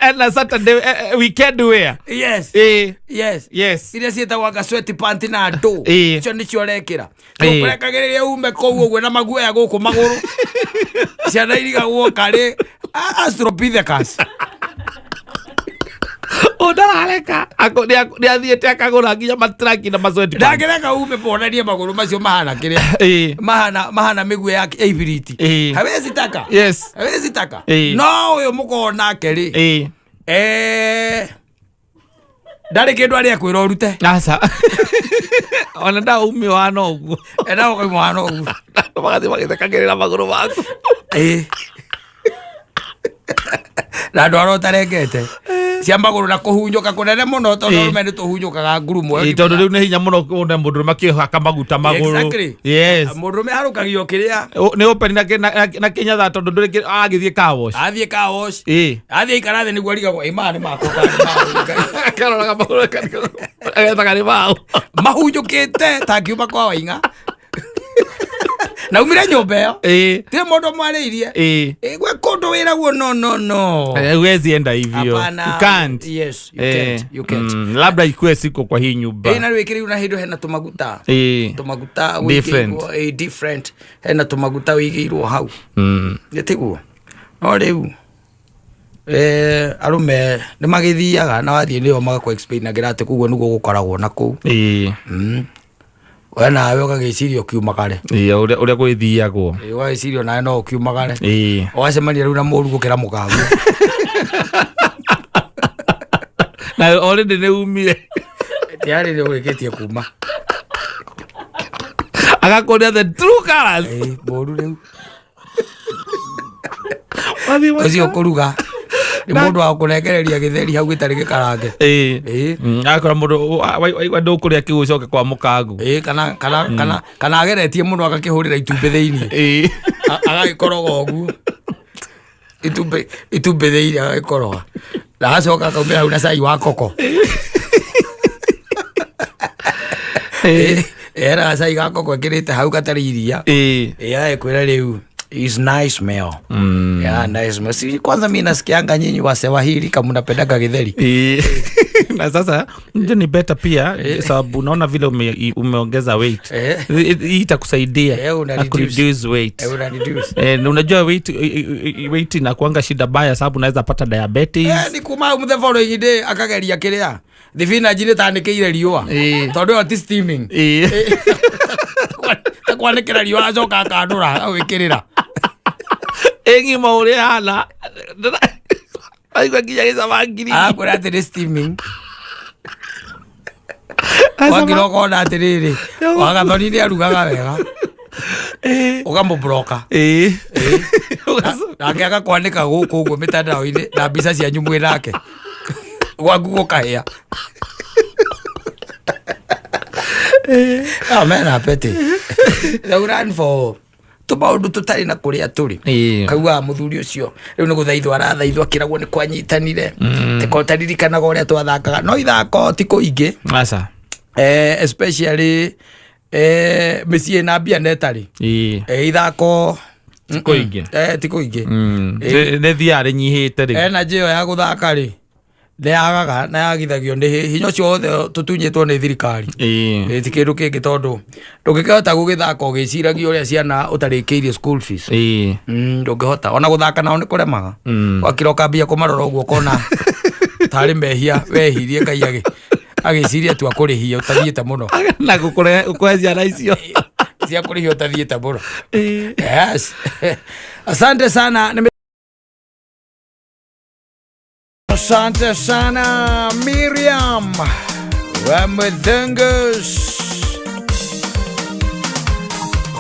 And Saturday weekend wear. Yes. Iria ciĩtagwo gasweti panty na ndũ. Icio nĩcio rekĩra. Ũkũrekagĩrĩria ume kũu ũguo na maguoya gũkũ magũrũ. Ciana irigagwo karĩ Astropithecus. Ndarareka nĩ athiĩte akagũra nginya matraki na masweti. Ndakĩreka ume bonanie magũrũ macio mahana kĩrĩa. Mahana mĩguĩ ya ibiriti. Hawezi taka. Yes. Hawezi taka. No ũyũ mũkorwo nake rĩ. Ndarĩ kĩndũ arĩa kwĩra ũrute. Aca. Ona ndaume wana ũguo. Ũkauma wana ũguo. Magathiĩ magĩthekagĩrĩra magũrũ maku. Na andũ arĩa ũtarengete. Cia magũrũ na kũhunyũka kũnene mũno tondũ rũme nĩ tũhunyũkaga ngurumo. Tondũ rĩu nĩ hinya mũno kuona mũndũ makĩhaka maguta magũrũ. Exactly. Yes. Mũndũ harũkagio kĩrĩa. Nĩ open na kĩnyatha tondũ ndũrĩ agĩthiĩ car wash. Athiĩ car wash. Athiĩ ikara thĩ nĩguo arigagwo maya nĩ makwa. Karoraga magũrũ agethaga nĩ mao. Mahunyũkĩte ta kiuma kwa Waing'a. Na umire nyũmba ĩyo. Tĩ mũndũ mwarĩirie. Gwe kũndũ wĩragwo no. Huwezi enda hivyo. You can't. Yes, you can't. Labda ikuwe siko kwa hii nyumba. Na wĩkĩrĩu na hĩndũ hena tũmaguta. Tũmaguta different. Hena tũmaguta wĩigĩirwo hau. Nĩtiguo. No rĩu arũme nĩ magĩthiaga na wathiĩ nĩo magakwa explain na gĩratĩ kuguo nĩguo gũkoragwo na kũu. We nawe ũgagĩciria ũkiumagare. Ũrĩa gwĩthiagwo. Ũgagĩciria nawe no ũkiumagare. Ũgacemania rĩu na mũru gũkĩra mũkagu. Na already nĩ umire. Tĩarĩ nĩ ũrĩkĩtie kuma. Agakuonia the true colors. Mũru rĩu. Ũcio kũruga. Nĩ mũndũ wa kũnengereria gĩtheri hau gĩtarĩ gĩkarange. Agakora mũndũ waigua ndũkũrĩa kĩgũcoke kwa mũkangu. Kana ageretie mũno agakĩhũrĩra itumbĩ thĩinĩ. Agagĩkoroga ũguo. Itumbĩ thĩinĩ agagĩkoroga. Na acoka akaumĩra hau na cai wa koko. Era cai ga koko ekĩrĩte hau gatarĩ iria. Agĩkwĩra rĩu is nice meal. Yeah, nice meal. Si kwanza mimi nasikianga nyinyi wa Swahili kama mnapendaga githeri. Na sasa ndio ni better pia sababu unaona vile umeongeza weight. Hii itakusaidia ku reduce weight. Unajua weight inakuanga shida baya sababu unaweza pata diabetes. Ni kuma the following day akageria kiria. Thivina jire tandikire riua. Tondu ati steaming. Takwanekera riua ajoka akandura awikirira. Engi maure hana. Aigua kinyageza mangiri. Akura ati steaming. Wakiroko na atiriri. Wagathoni ni arugaga wega. Ugambo broker. Nake agakwanĩka gũkũ ũguo mĩtandao-inĩ na mbica cia nyumũ nake gwaku gũkahĩa. Amen apete. The run for tũmaũndũ tũtarĩ na kũrĩa tũrĩ. Kauga mũthuri ũcio rĩu nĩ gũthaithwo arathaithwo akĩragwo nĩ kwanyitanire. Teko taririkanaga ũrĩa twathakaga no ithako ti kũingĩ. Aca. Especially mĩciĩ na mbia netarĩ. Ithako tiko ingi ne thiare nyihite ri energy ya guthaka ri ne agaga na yagithagio ni hinya ucio othe tutunyitwo ni thirikari ti kindu kingi tondu ndungikihota gugithaka ugiciragia uria ciana utarikiirie school fees ndungihota ona guthaka nao ni kuremaga wakiroka mbia kumarora uguo kona tari mehia wehirie Ngai agiciria tu akurihia utathiite muno na gukurecia na icio cia kurihia utathiite muno. Yes. Asante sana. Asante sana Miriam Wamudhengus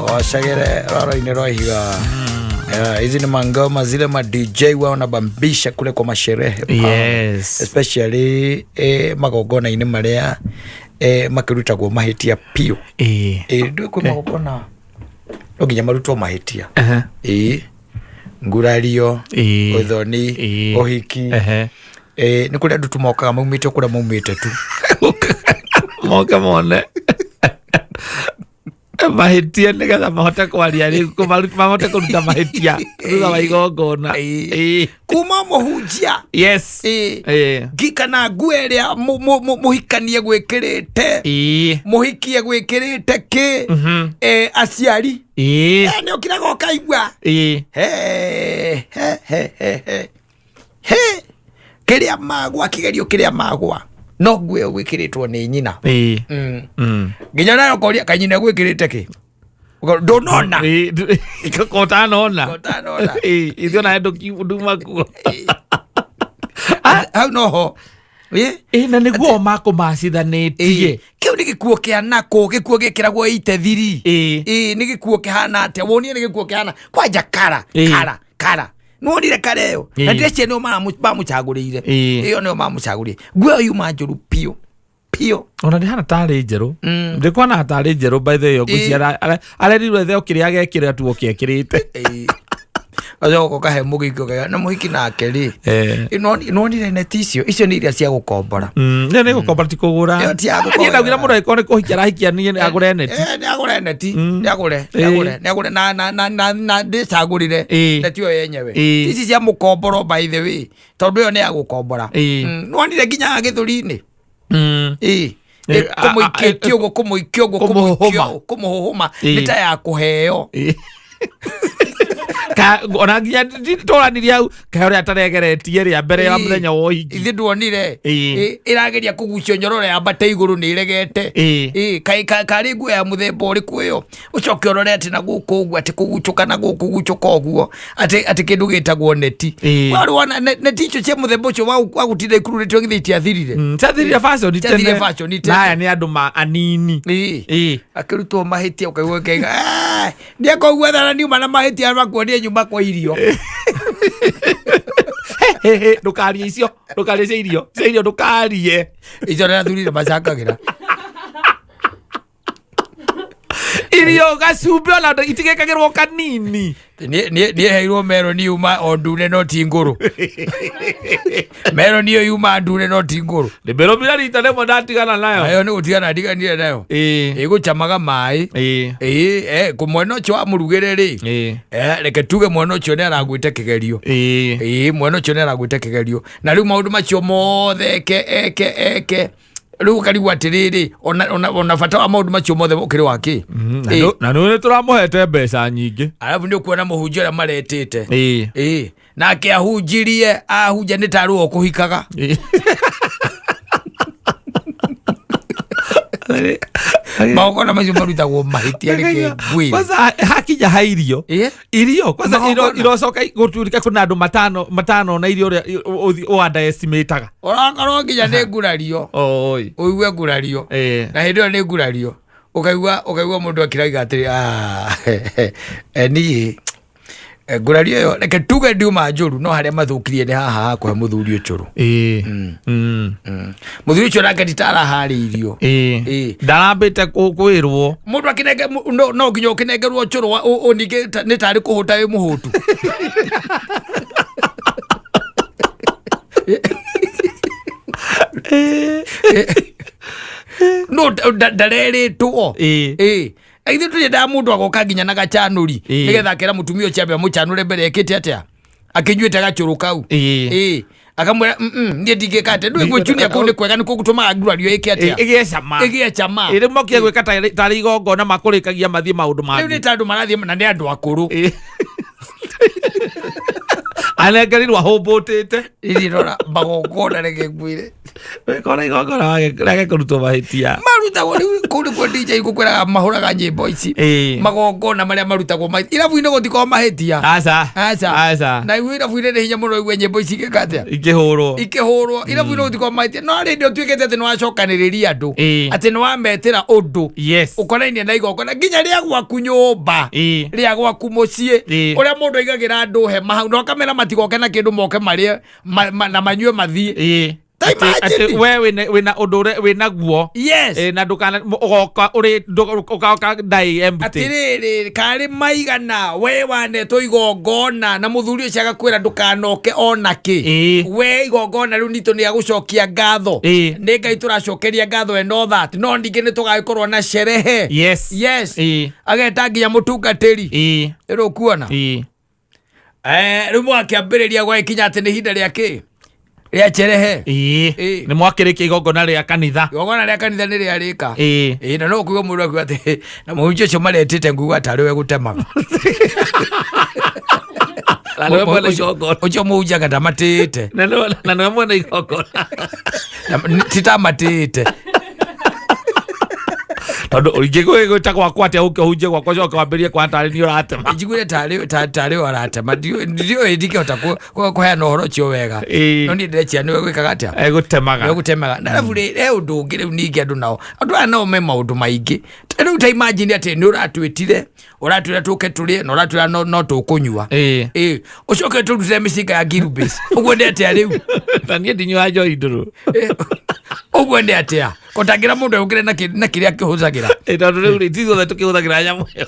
Wasagere roro-ini roihiga. Hizi ni mangoma zile ma DJ wao na bambisha kule kwa masherehe. Yes. Especially magogona-ini maria makirutagwo mahitia pio. Ndio kwa magogona no nginya marutwo mahitia. Ngurario, uthoni, uhiki. Ni kule andu tumokaga maumite kule maumite tu. Moka mone. Mahitia nigetha mahote kwaria ri mahote kuruta mahitia thutha wa igongona kuma muhunjia. Yes. Gikana gweria muhikanie gwikirite muhikie gwikirite ki aciari ni ukiraga ukaigua kiria magwa kigerio kiria magwa no gwe gwikiritwo ni nyina nginya nayo koria kanyina gwikirite ki ndonona kotana ithio na endo kiduma ku au noho na niguo makumacithanĩtie kiu ni gikuo kia nako gikuo gikiragwo itethiri ni gikuo kihana atia wonie ni gikuo kihana kwanja kara nuonire kareo na ndece no mamuchagurire iyo no mamuchagurire gwe uyu manjuru pio ona ndihana tari njeru ndikwana tari njeru by the way guciara arerirwe theo kiria gekira tuo kiekirite ajo kahe mugiko ga na muhiki nake ri inonire neticio icio ni iria cia gukombora ne gukombora ti kugura ni ndagira mundu aikone kuhikira hikia ni agure neti ni agure neti ni agure na ndicagurire neti yo yenyewe ici cia mukomboro by the way tondu yo ni agukombora nonire nginya agithuri-ini kumuhuma nita ya kuheo ona nginya toranirie hau kahore ataregeretie ria mbere ya muthenya wa uhiki ithi ndwonire irageria kugucio nyororo ya mbate iguru ni iregete kari nguo ya muthemba uriku iyo ucoke orore ati na guku uguo ati kugucuka na guku gucuka uguo ati kindu gitagwo neti wari wana neti icio cia muthemba ucio wa gutinde ikururitwo ngithiti athirire tathirire fashion tene naya ni andu ma anini akirutwo mahitia ukaigua kaiga ndia kogua thana ni uma na mahitia makuonie nyumba kwa irio ndukarie icio irio ndukarie icio na thurire macakagira irio gacumbĩ ona itigĩkagĩrwo kanini nĩ heirwo meroni yuma o ndune no ti ngũrũ meroni ĩyo yuma ndune no ti ngũrũ ndĩmĩrũmire rita rĩmwe ndatigana nayo ayo nĩ gũtigana ndiganire nayo ĩgũcamaga maĩ mwena ũcio wa mũrugĩre rĩ reke tuge mwena ũcio nĩ aragwĩte kĩgerio mwena ũcio nĩ aragwĩte kĩgerio na rĩu maũndũ macio mothe eke rĩu karigwo atĩrĩrĩ ona bata wa maũndũ macio mothe ũkĩrĩ wakĩ na nĩ tũramũhete mbeca nyingĩ arabu nĩ kuona mũhunjia ũrĩa maretĩte nake ahunjirie ahunja nĩ tarũ o kũhikaga magongona macio marutagwo mahĩtia rĩngĩ ngwĩre kwanza hakinya ha irio kwanza irocoka gũtuĩka kuna andũ matano na irio ũrĩa ũunderestimateaga ũrakorwo nginya nĩ ngurario ũigue ngurario na hĩndĩ ĩyo nĩ ngurario ũkaigua mũndũ akĩraiga atĩrĩ niĩ ngurario ĩyo reke tuge ndiuma njũru no harĩa mathũkirie nĩ haha hakũhe mũthuri ũcũrũ mũthuri ũcio nake titaraharĩ irio ndarambĩte kwĩrwo mũndũ akĩnenge no nginya ũkĩnengerwo ũcũrũ ningĩ nĩ tarĩ kũhũta wĩ mũhũtu no ndarerĩtwo aithe tũrĩendaga mũndũ agoka nginya na gacanũri nĩgetha akera mũtumia ũcio ambe amũcanũre mbere ekĩte atĩa akĩnyuĩte gacũrũ kau akamwĩra niĩ ndingĩka atĩa ndũĩ gwĩchunia kũu nĩ kwega nĩkuo gũtũmaga ngurario ĩke atĩa ĩgĩe cama rĩu mokire gwĩka tarĩ igongona makũrĩkagia mathiĩ maũndũ mangĩ rĩu nĩ ta andũ marathiĩ na nĩ andũ akũrũ anengerirwo ahũmbũtĩte irora magongona reke ngwĩre wĩkona igongona reke kũrutwo mahĩtia marutagwo rĩu kũu nĩkuo DJ gũkwĩraga mahũraga nyĩmbo ici magongona marĩa marutagwo mahĩtia irabu-inĩ gũtikorwo mahĩtia aca na irabu-inĩ nĩ hinya mũno igue nyĩmbo ici igĩka atĩa ikĩhũrwo irabu-inĩ gũtikorwo mahĩtia no rĩndĩ ũtuĩkĩte atĩ nĩ wacokanĩrĩria andũ atĩ nĩ wametĩra ũndũ ũkonainie na igongona nginya rĩa gwaku nyũmba rĩa gwaku mũciĩ ũrĩa mũndũ aigagĩra andũ hema hau no kamera matigoke na kĩndũ moke marĩe na manyue mathiĩ we wĩna ũndũ ũrĩa wĩnaguo na ũgoka ndai empty atĩrĩrĩ karĩ maigana we wanetwo igongona na mũthuri ũcio agakwĩra ndũkanoke ona kĩ we igongona rĩu nitũ nĩ agũcokia ngatho nĩ Ngai tũracokeria ngatho eno that no ningĩ nĩ tũgagĩkorwo na sherehe ageta nginya mũtungatĩri rĩu kuona rĩu mwakĩambĩrĩria gwaikinya atĩ nĩ ihinda rĩa kĩ rĩa cherehe nĩ mwakĩrĩkia igongona rĩa kanitha nĩ rĩarĩka na no kuga mũndũ akuga atĩ na mũhunjia ũcio maretĩte nguga tarĩ we gũtemaga ũcio mũhunjaga ndamatĩte na nĩwe mwena igongona titamatĩte tondũ ingĩgwĩta gwakwa atĩa ũkĩhunjia gwakwa coka wambĩrie kwa tarĩ nĩ ũratema njiguire tarĩ aratema ndiũĩ ndingĩhota kũheana ũhoro ũcio wega no niĩ ndĩreciria nĩwe gwĩkaga atĩa egũtemaga na arabu he ũndũ ũngĩ rĩu ningĩ andũ aya nao me maũndũ maingĩ rĩu ta imagine atĩ nĩ ũratwĩra tũke tũrĩe na ũratwĩra no tũkũnyua ũcoke tũrutĩre mĩcinga ya Gilbert ũguo nĩ atĩa rĩu na niĩ ndinyuaga njohi ndũrũ ũguo nĩ atĩa kũtangĩra mũndũ egũkĩre na kĩrĩa akĩhũthagĩra tondũ rĩu rĩ tithuothe tũkĩhũthagĩra nyamũ ĩyo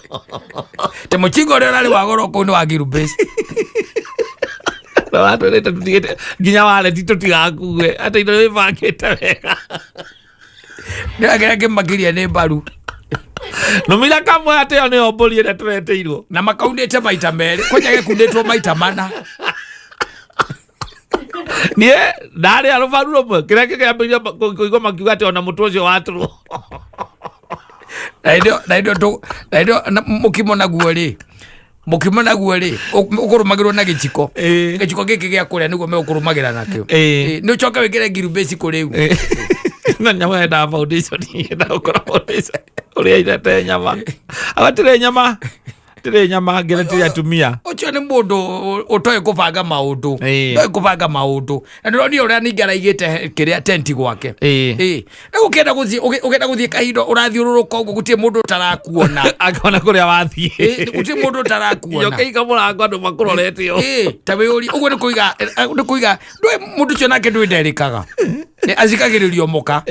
te mũcinga ũrĩa ũrarĩ wa goro kũu nĩ wa Gilbert watwĩrĩte tũtigĩte nginya wareti tũtigakue atĩ indo nĩbangĩte wega nĩagĩra ngĩmakiria nĩ mbaru nũmira kamwe atĩ ĩyo nĩyo mbũri ĩrĩa tũreteirwo na makaunĩte maita merĩ kwanja gĩkundĩtwo maita mana niĩ ndarĩ arũbaru rũmwe kĩrĩa kĩambĩrĩria kũigua makiuga atĩ ona mũtũ ũcio watũrwo na indo mũkimo naguo rĩ ũkũrũmagĩrwo na gĩciko gĩkĩ gĩa kũrĩa nĩguo megũkũrũmagĩra nakĩo nĩ ũcoke wĩkĩre Gilbert kũrĩu na nyama yendaga foundation yendaga gũkora foundation ũrĩa irete nyama agatĩrĩ nyama tĩrĩ nyama ngĩra tĩrĩ atumia ũcio nĩ mũndũ ũtoĩ kũbanga maũndũ ndoĩ kũbanga maũndũ na ndĩronire ũrĩa ningĩ araigĩte kĩrĩa tenti gwake rĩu ũkĩenda gũthiĩ kahinda ũrathiũrũrũka ũguo gũtirĩ mũndũ ũtarakuona akona kũrĩa wathiĩ gũtirĩ mũndũ ũtarakuona ũkĩiga mũrango andũ makũrorete ta wĩũri ũguo nĩ kũiga ndũĩ mũndũ ũcio nake ndũĩ nderĩkaga ni azikagiririo muka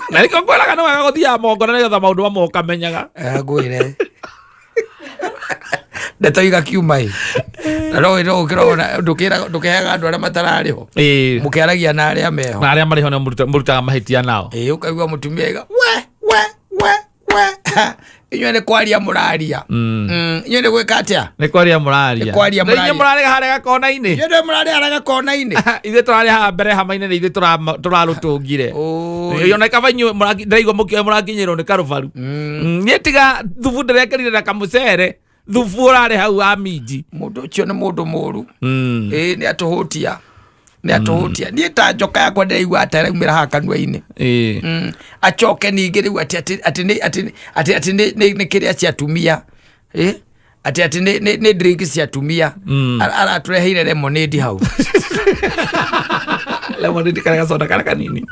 na niko kweraga no wega guthia mongo na nigetha maundu mamwe ukamenyaga ngwire ndatoiga kiumai na no ukirona ndukiaga andu aria matarariho mukiaragia na aria meho na aria mariho na murutaga mahitia nao ukaigua mutumia iga we inywe ni kwaria muraria inywe ni gwika atia ni kwaria muraria inywe muraria harega kona-ini inywe muraria harega kona-ini ithe turaria haha mbere hama-ini ni ithe turarutungire yona kaba inywe ndaigua mukio murakinyirwo ni karubaru nie tiga thubu ndirekerire na kamucere thubu urare hau wa minji mundu ucio ni mundu muru ni atuhutia ni ta njoka yakwa ndaigua ataraumira haha kanua-ini acoke ningi riu ati ni kiria cia tumia ati ni drink cia tumia aratureheire lemonade hau lemonade kana soda kana kanini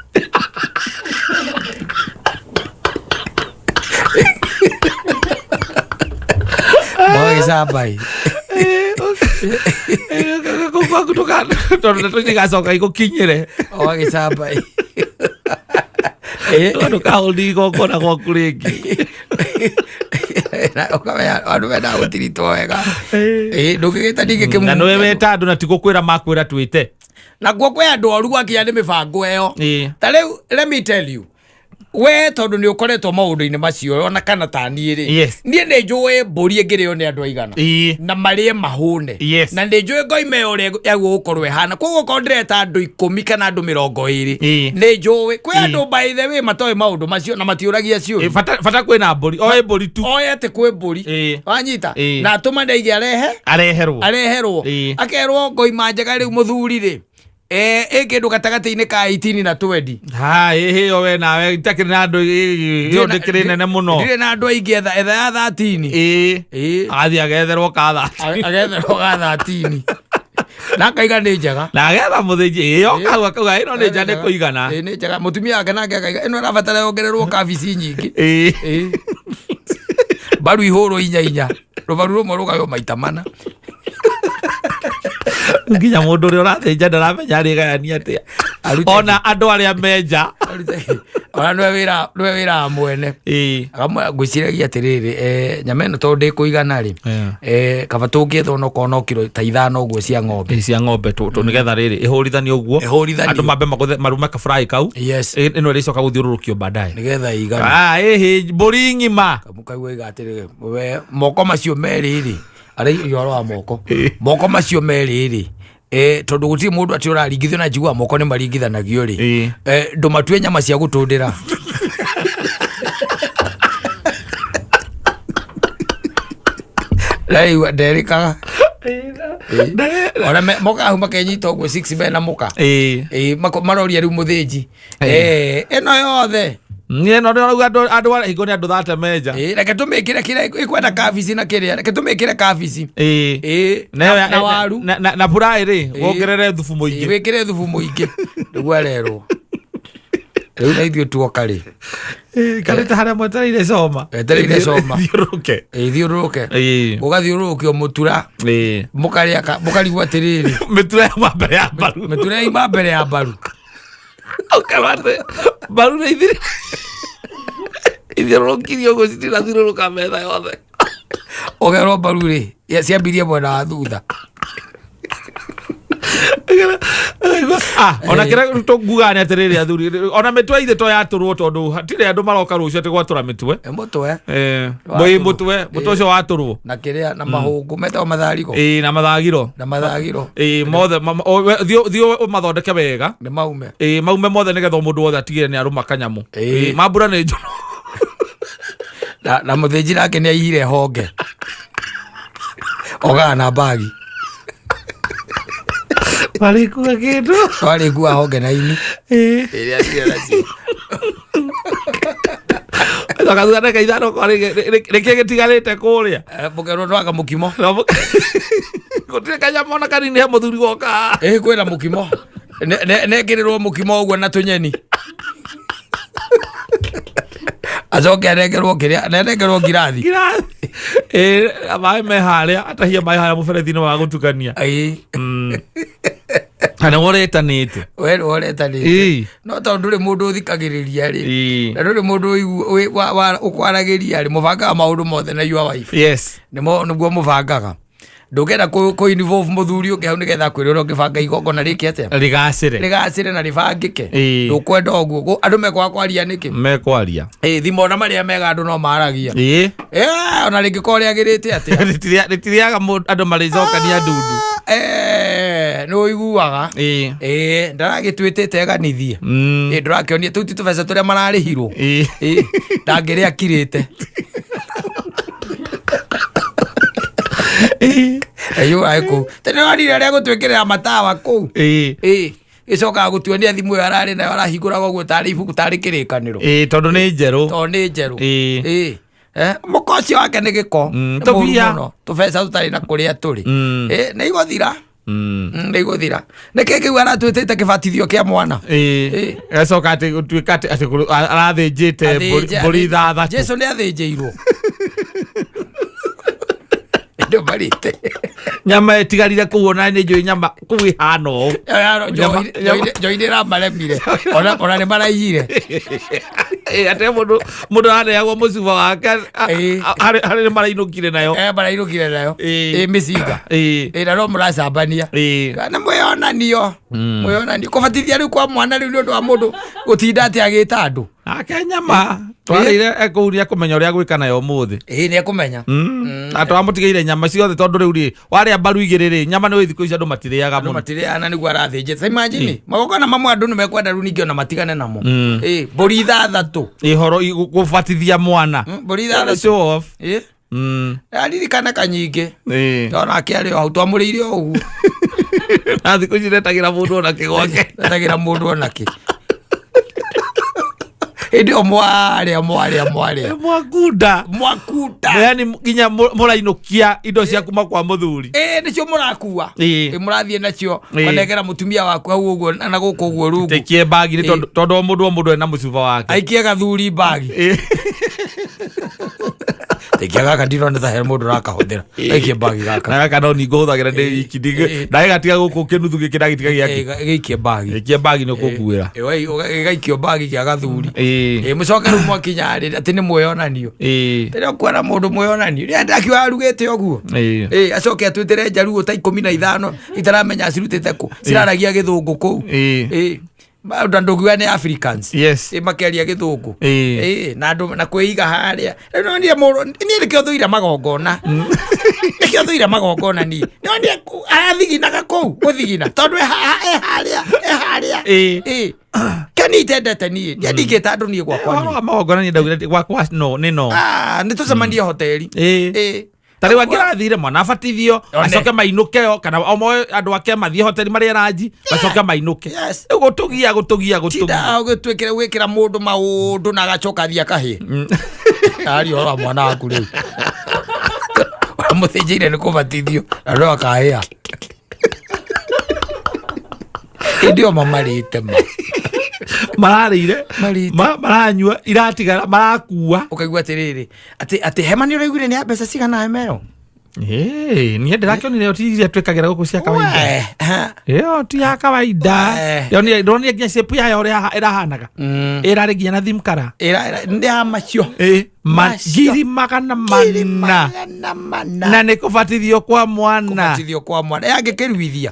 Boy sabai kutoka tugacoka igukinyire ogicabai andu kaholi gokona gwaku ringi ukamenya andu mena gutiritwo wega ndungigita ndingikimu na niwe weta andu na tigukwira makwira twite na guo kwe andu oru gwakinya ni mibango eyo ta riu let me tell you we tondu ni ukoretwo maundu-ini macio ona kana ta niĩ rĩ niĩ nĩ njũĩ mbũri ĩngĩrĩo nĩ andũ aigana na marĩe mahũne na nĩ njũĩ ngoima ĩyo ũrĩa yagwo gũkorwo ĩhana koguo okorwo ndĩreta andũ 10 kana andũ 20 nĩ njũĩ kwĩ andũ by the way matoĩ maũndũ macio na matiũragia ciũria bata kwĩna mbũri oĩ mbũri tu oĩ atĩ kwĩ mbũri wanyita na atũma ndaige areherwo akerwo ngoima njega rĩu mũthuri rĩ kindu gatagati-ini ka 18 na 20 yo we nawe itakiri na andu iyo ndikiri nene muno ndire na andu aingi etha ya 13 athi agetherwo ka 13 na kaiga ni njega na agetha muthinji iyo kauga ino ni njega ni kuigana ni njega mutumia wake nake akaiga ino arabatara yongererwo kabici nyingi baru ihoro inya rubaru rumwe rugayo maita mana nginya mundu uri urathinja ndaramenya arigayania atia ona andu aria menja ona nwe wira mwene ngwiciragia atiriri nyama ino tondu ndikuigana ri kaba tungietha ona kona kiro ta 5 uguo cia ng'ombe tu nigetha riri ihurithanio uguo andu mambe marume ka fry kau ino ri icoka guthiururukio baadaye nigetha igana mburi ng'ima kamukaigua iga atiriri moko macio meri ri ari yoro wa moko macio meri ri tondu guti mundu ati uraringithio na njigua moko ni maringithanagio ri ndumatue nyama cia gutundira Raiwa derika ona moka huma kenyita uguo 6 bena muka maroria riu muthinji eno yothe nie no rauga andu hingo ni andu thate meja reke tumikire kire ikwenda kabici na kiria reke tumikire kabici na waru na burai ri wongerere thubu muingi wikire thubu muingi niguo arerwo riu na ithio tuoka ri karita haria mwetereire coma thiururuke ugathiururukio mutura mukarigwo atiriri mitura ya mbere ya mbaru ukamate mbaru na ithiururukirio uguo citirathirũrũka metha yothe ugerwo mbaru ri ciambirie mwena wa thutha ona kira tunguga ni atiriri athuri ona mitwe ithe to yaturwo tondu hatire andu maroka rucio ati gwatura mitwe mutwe ucio waturwo na kiria na mahungu metao matharigo na mathagiro mothe thio mathondeke wega ni maume maume mothe nigetha mundu wothe atigire ni aruma kanyamu mambura ni njono na muthinji nake ni aihire honge ogana bagi walikuwa kindu walikuwa honge na ini iria nacio akathana kaithano reke getigarite kuria mukerwo ndwaga mukimo gutire kanyama ona kanini he muthuri woka kwina mukimo nekirirwo mukimo uguo na tunyeni acoke arengerwo kiria nengerwo ngirathi maĩ me haria atahia maĩ haria mũberethi-inĩ wa gũtukania kana woretanite no tondu ri mundu uthikagiriria ri na nduri mundu ukwaragiria ri mubangaga maundu mothe na your wife yes niguo mubangaga ndugenda ku involve muthuri ungi hau nigetha kwirira ungibanga igongona riki atia rigacire na ribangike ndukwenda uguo andu mekwa kwaria niki mekwaria thimo na maria mega andu no maragia ona ringikore agirite atia ritiriaga andu maricokania ndundu no iguaga ndaragitwitite ganithie ndarakionia tu tubeca turia mararihirwo ndangire akirite ayo aiko tene wari ria gutwekerera matawa ku icoka gutuonia thimu yo arari na arahingura goguo tari ibuku tari kirikaniro tondu ni njeru mukoci wake ni giko tubeca tutari na kuria turi na igothira niguthira nike kiu aratwitite kibatithio kia mwana acoka ati gutuika ati arathinjite mburi thatha Jesu ni athinjirwo ndo barite nyama etigarire kuona ni njui nyama kuihano joinira maremire ona ni maraiyire ate mundu areagwo mucuba wake hari marainukire nayo micinga na no muracambania na mwionanio kubatithia riu kwa mwana riu ni undu wa mundu gutinda ati agita andu ake nyama twarire ekuria kumenya uria gwika nayo muthi ni ekumenya atwamutigeire nyama ciothe tondu riu ri waria mbaru igiriri nyama ni withiku ici andu matiriaga muno matiriana niguo arathinje sa imagine magokona mamwe andu ni mekwenda riu ningi ona matigane namo mburi ithathatu ihoro gubatithia mwana mburi ithathatu show off aririkana kanyingi ona akiari hau twamurire ugu athiku ici retagira mundu ona kigwake retagira mundu ona ki ndio mwaria mwakuda yani nginya murainukia indo cia kuma kwa muthuri nicio murakua murathie nacio konegera mutumia waku hau uguo na guku uguo rungu tekie bagi tondu mundu ena mucuba wake aikie gathuri bagi tekia gaka ndirona ta he mundu rakahuthira aikie bagi gaka no ni nguthagira ndi wiki ndae gatiga guku kinuthu gikira gitiga giake gaikie bagi no kukuira gaikio bagi kia gathuri mucoke ru mwakinya ri ati ni mwionanio tene kwara mundu mwionanio ri ndakiwa arugite oguo acoke atwitire njaruo ta 15 itaramenya cirutite ku ciraragia githungu ku ndandugiwa ni Africans makeria githungu na andu na kwiiga haria no ni nikio thuira magongona nikio thuira magongona ni no ni athiginaga ku guthigina tondu haria kani itendete ni ndigite andu ni gwakwa magongona ni ndaugire gwakwa no ni tucemanie hoteli tari wangirathire mwana abatithio acoke mainuke kana omo andu ake mathie hoteli maria ranji acoke mainuke gutugia gutwikire gwikira mundu maundu na agacoka thia kahie ari ora mwana waku riu muthinjire ni kubatithio ndo akahia ndio mamarite mararire maranyua iratigara marakua ukaigua atiriri ati hemani uraiguire ni mbeca cigana hemeo ni ndirakionire yo tiria twekagira guku cia kawaida yo ti ya kawaida yo ni ndoni nginya shape ya ore irahanaga irari nginya na thimkara ndi amacio magiri magana manna na ni kubatithio kwa mwana yangikiruithia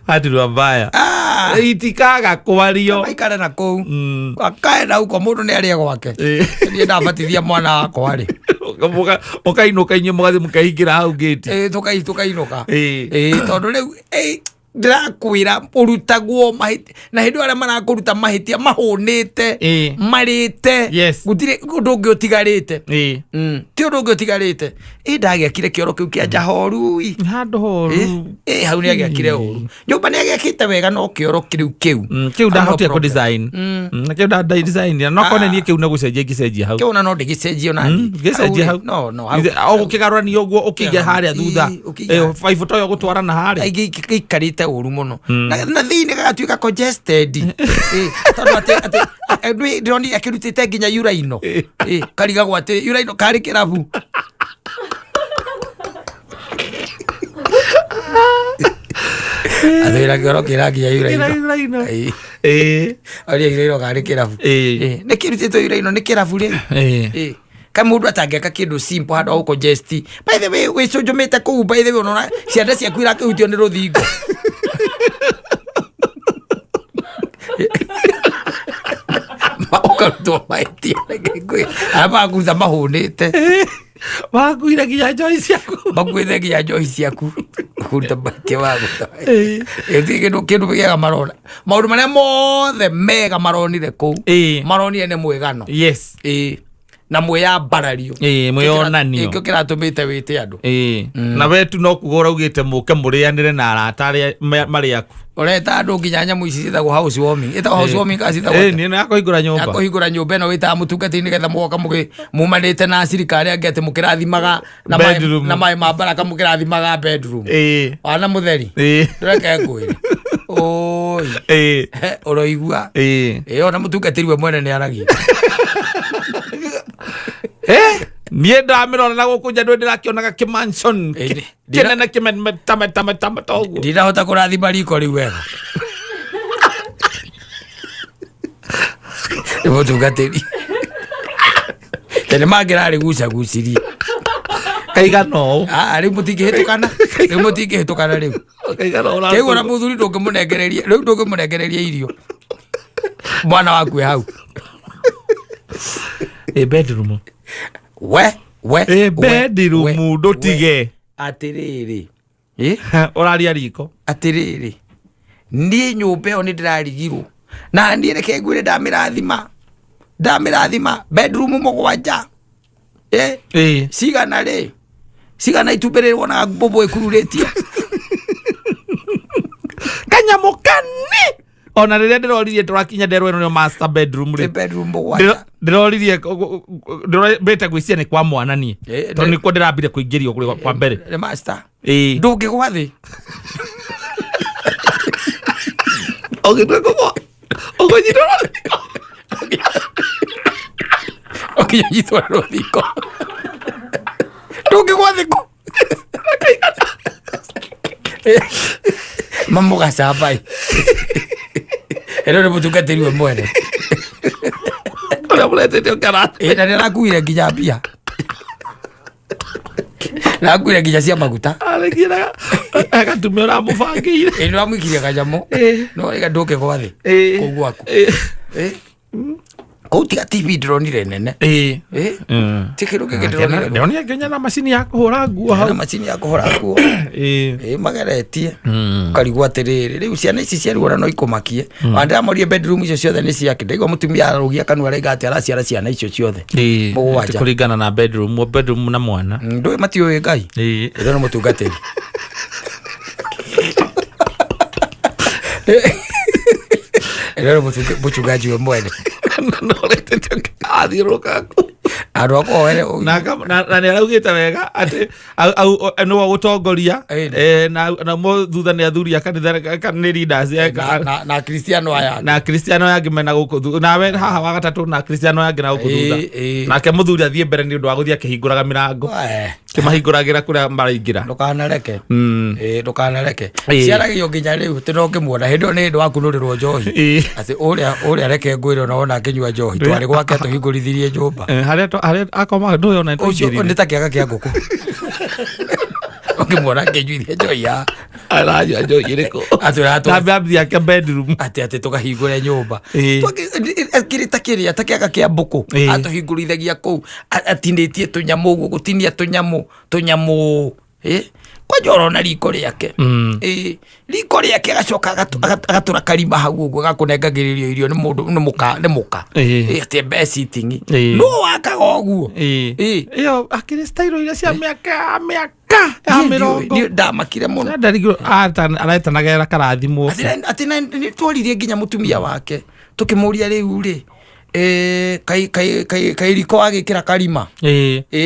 andu rwambaya itikaga kwario maikare na kuu akae na uko mundu ni aria gwake ni ndabatithia mwana wakwa ri mukainuka inyu mugathi mukahingira hau gate tukainuka tondu riu ndirakwira urutagwo na hindu aria marakuruta mahitia mahunite marite gutire undu ungi utigarite ti undu ungi utigarite ndagiakire kioro kiu kia njahoru handu horu hau ni agiakire horu nyumba ni agiakite wega no kioro kiu ndahotia ku design kiu nda design no kone ni kiu na gucenjia gicenjia hau kiu na no ndigicenjia nani gicenjia hau no hau ukigarurania uguo ukige haria thutha 5 toyo gutwarana haria gikarite uru muno na thini gagatuika congested tondu ati ndoni akirutite nginya uraino kariga gwate uraino kari kirabu athira kiro kiragia uraino ari uraino kari kirabu ni kirutite uraino ni kirabu ri kama mundu atangeka kindu simple hado au congesti by the way we cujumite ku by the way onona cianda ciaku irakihutio ni ruthingo maokaruto maitia ngwe aba kuza mahunite wakuire nginya njoi ciaku bakwire nginya njoi ciaku kuruta maitia wagu kindu giega marona maundu maria mothe mega maronire ku maronire ni mwigano yes na mweya barario mweyonanio ikyo kiratumite wite andu na wetu no kugora ugite muke murianire na arata aria mari yaku ureta andu nginya nyamu ici citagwo house warming ita house warming acitagwo ni na kuhingura nyumba kuhingura nyumba no wita mutungati-ini getha mugoka mumanite na sirikari angete mukirathimaga na mai ma baraka mukirathimaga bedroom ana mutheri ndureke ngwire oi uroigua ona mutungatiri we mwene ni aragia nie ndamirona na guku nja ndirakionaga kimansion kinene kimetame toguo ndirahota kurathima riko riu wega ni mutungatiri tene mangirari gucagucirie kaigano riu mutingĩhĩtũkana riu kĩu ona mũthuri ndũngĩmũnengereria irio mwana waku hau bedroom bedroom ndutige atiriri uraria riko atiriri nie nyumba ĩyo nĩ ndĩrarigirwo na niĩ reke ngwĩre ndamĩrathima bedroom mũgwanja cigana rĩ cigana itumbĩ rĩrĩ wonaga mbũmbũ ĩkururĩtie kanyamũ kani ona riria ndiroririe turakinya nderwo ino master bedroom ri ndiroririe beta gwisia ni kwa mwana ni to ni ko ndirambire kuingirio kwa mbere ni master ndungi gwa thi okiyitwa rotiko ndungi gwa thi ko mamuga sabai ero ne mutungatiri we mwene ora mulete karate na nirakuire nginya mbia nakuire nginya cia maguta aregira agatumia ora mubangire ino amwikirie kanyamu no ega nduke gwa thi kugwaku Kouti TV ndronire nene tikiru kigedronire ndoni agenya na machine ya kuhura nguo hau na machine ya kuhura nguo magaretie karigwa atiriri riu ciana ici ciarigora no ikumakie wanda amorie bedroom icio ciothe ni ciake ndaigwa mutumia arugia kanwa rega ati araciara ciana icio ciothe mugwanja kuringana na bedroom na mwana ndoi matio ngai ndo no mutungatiri ero mutungaji we mwene na nä araugä wega atä nä wa gå tongoria na mo thutha nä athuri a kanitha nä leaders na Cristiano aya na Cristiano yangä mena gå kå nawe haha wa gatatå na Cristiano yangä na gå kå thutha nake må thuri athiä mbere nä å ndå wa gå thiä akä hingå raga mä rango kä mahingå ragä ra kå rä a maraingä ra ndukanareke ciaragio nginya rä u tä no ngä muona hä ndä nä ndå wa kunå rä rwo njohi atä å rä a reke ngwä re ona wona akä nyua njohi twarä gwake tå hingå rithirie nyåmba harä akomaga ndå yona nä ta kä aga kä a ngå kå ngä muona akä nyuithia njohi ya aranyua njohi rä kå nambia ake bedroom atä tå kahingå re nyåmba kä rä ta kä rä a ta kä aga kä a mbå kå atå hingå rithagia kå u atinä tie tå nyamå guo gå tinia tå nyamå kwanja orona riko riake riko riake agacoka agatå ra karima hau å guo gakånengagä rä rio irio nä muka atä besitting no wakaga å guo ĩyo akĩrĩ style iria cia mĩaka ya mĩrongo ndamakire må no ndarigwo aretanagera karathimwo atä nä tworirie nginya må tumia wake tå kä må ria rä u rä kairiko agikira karima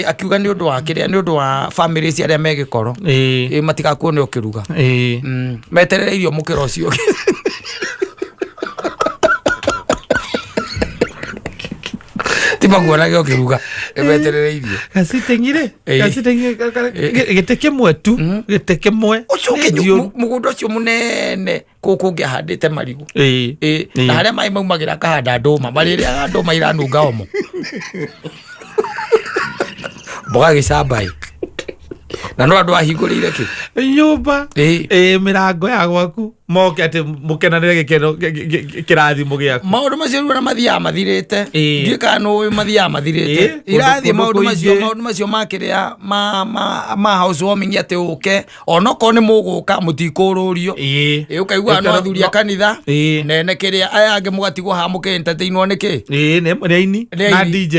akiuga ni undu wa kiria ni undu wa family cia aria megikoro matigakuone ukiruga meterere irio mukiro ucio timaguonaga ukiruga meterere irio gasitengire gite kimwe tu gite kimwe mugunda ucio munene kukungi ahandite marigu na haria mai maumagira kahanda nduma mariria nduma iranunga omo boga gicambai na no andu ahingurire ki nyumba mirango ya gwaku moke ati mukenanire gikeno kirathimo giaku maundu macio rura mathia mathirite ndika no mathia mathirite irathi maundu macio makiria ma house warming ati uke onoko ni muguka mutikururio ukaigua no athuria kanitha nene kiria aya ange mugatigwo ha muke entertainwo niki ni na DJ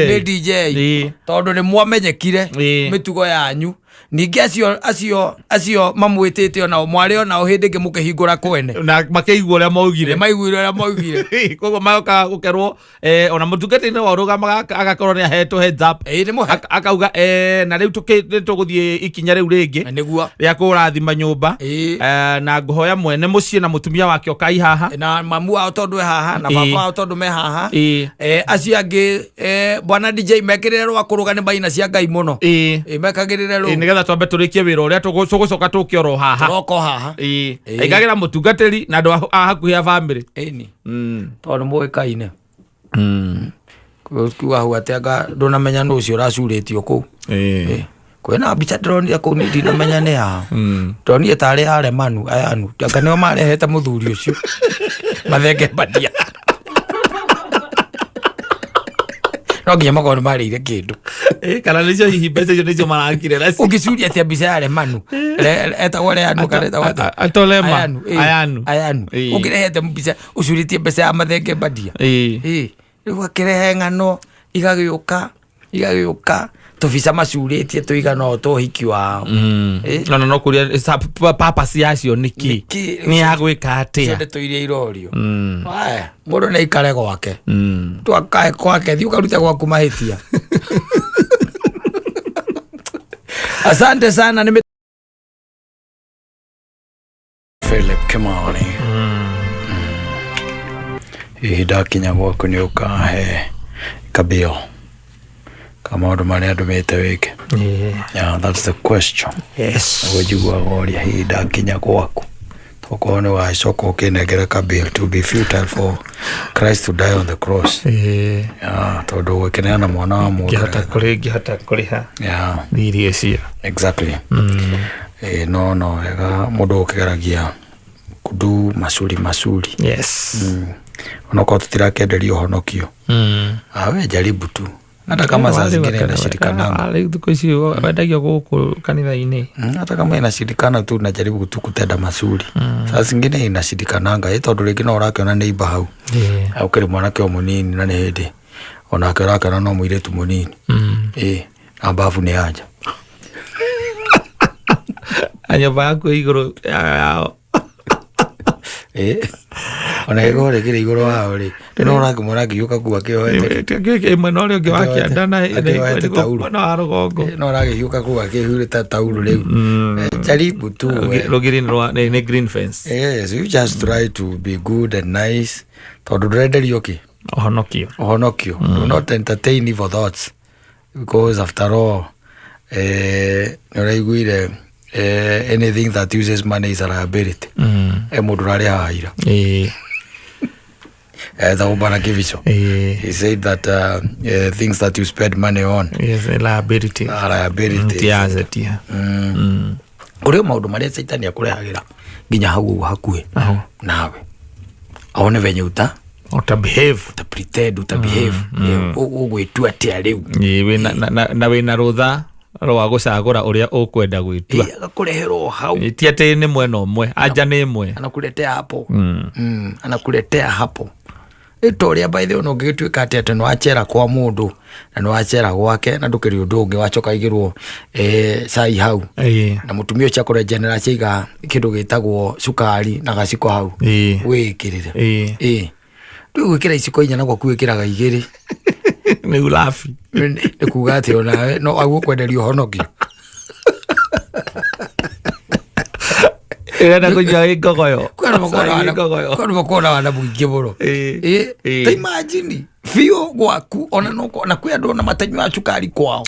tondu ni mwamenyekire mitugo yanyu ningi acio mamwitite ona mwari ona hindi ngi mukihingura kwene na makeigua uria maugire koguo magoka gukerwo ona mutungati-ini wa rugamaga agakorwo ni ahetwo heads up akauga na riu tuguthie ikinya riu ringi niguo ria kurathima nyumba na nguhoya mwene mucii na mutumia wake okai haha na mamu wao tondu haha na baba wao tondu me haha acio angi bwana DJ mekirire rwa kuruga ni baina cia Ngai muno mekagirire ru nigetha twambe turikie wira uria tugucoka tukio haha roko haha igagira mutungatiri na andu a hakuhi a family tondu muikaine kuwa hau atenga ndunamenya nu ucio racuritio kuu kwena mbica ndironire kuu ni ndinamenya ni ha ndonire tari aremanu ayanu anga nio marehete muthuri ucio mathenge badia no nginya makorwo nĩ marĩire kĩndũ kana nĩcio hihi mbeca icio nĩcio marakire ũngĩcuria atĩa mbica ya Remanu etagwo Reanu kana etagwo Atolema Ayanu ũngĩrehete mbica ũcurĩtie mbeca ya mathenge badia rĩu akĩrehe ng'ano igagĩũka tubica macurĩtie tũigana o tũhiki wao no kũria purpose yacio nĩkĩ nĩ ya gwĩka atĩa ciothe tũiria irorio mũndũ nĩ aikare gwake twakae gwake thiĩ ũkarute gwaku mahĩtia asante sana Philip Kimani ihinda kinya gwaku nĩ ũkahe kabio maundu maria andu mete wike that's the question wajigua goria hinda kinya gwaku tokone wacoka ukinengera kabir to be futile for Christ to die on the cross tondu gwikineana mwana wa mundu hata kuriha thiri icio exactly no ega mundu ukigeragia kudu masuri onako tutirakenderio honokio we jaribu tu hata kama saa zingine inashirikananga thuko icio wendagia guku kanitha-ini hata kama inashirikana tu najaribu tu kutenda mazuri saa zingine inashirikananga tondu ringi no urakiona neighbor hau ukiri mwanake munini na ni hindi onake urakiona no muiretu munini na mbavu ni aja anyumba yaku iguru yao ona igore kire igoro wao ri no rakimona kiuka kuwa kioete mwena uria ungi wa kianda na na arugongo no ragiuka kuwa kihurita tauru riu jaribu tu rugiri ni green fence yes you just try to be good and nice tondu ndurenderio ki ohonokio do not entertain evil thoughts because after all niraiguire anything that uses money is a liability mundu rari haira the Obana Kivicho he said that things that you spend money on is a liability uri maundu maria saitani akurehagira nginya hau hakuhi nawe aone venye uta pretend ugwitua atia riu na wina rutha rwa gucagura uria ukwenda gwitua agakureherwo hau ti ati ni mwena umwe anja ni imwe anakuletea hapo itoria by the way no ngituika ati no achera kwa mundu na no achera gwake na ndukiri undu ungi wachoka igirwo sai hau na mutumio cha kore general chiga kindu gitagwo sukari na gaciko hau wikirire Rĩu gwĩkĩra iciko inya nagwo kwĩkĩraga igĩrĩ. Nĩ ulafi. Nĩ kuga atĩ onawe no agũkwenderio honokio. Ĩrenda kũnyua ngogoyo. Kwani makona wana mũingĩ mũno. Ta imagine biũ gwaku ona kwĩ andũ ona matanyua cukari kwao.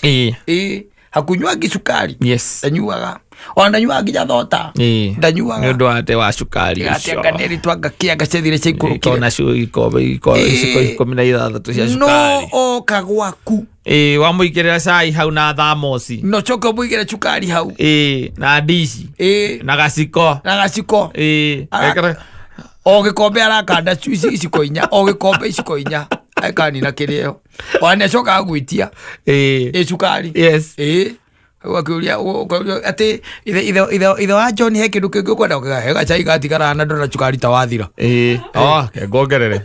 Hakunywangi cukari. Yes. Ndanyuaga. Ona ndanyuaga nginya thota. Ndanyuaga. Nĩ ũndũ wa te wa cukari ũcio. Atĩ nganeri twanga kĩanga cethire cia ikũrũkire. Ona ikombe 16 cia cukari. No oka gwaku. Wamũigĩrĩra cai hau na thamosi. No coka mũigĩre cukari hau. Na ndici. Na gaciko. O gĩkombe arakanda iciko inya. O gĩkombe iciko inya. Akanina kĩrĩo. Ona coka gwĩtia. Cukari. Yes. Wakuria ati ithe wa John he kindu kingi kwenda gukega chai gatigara na ndona cukari ta wathira. Ngongerere.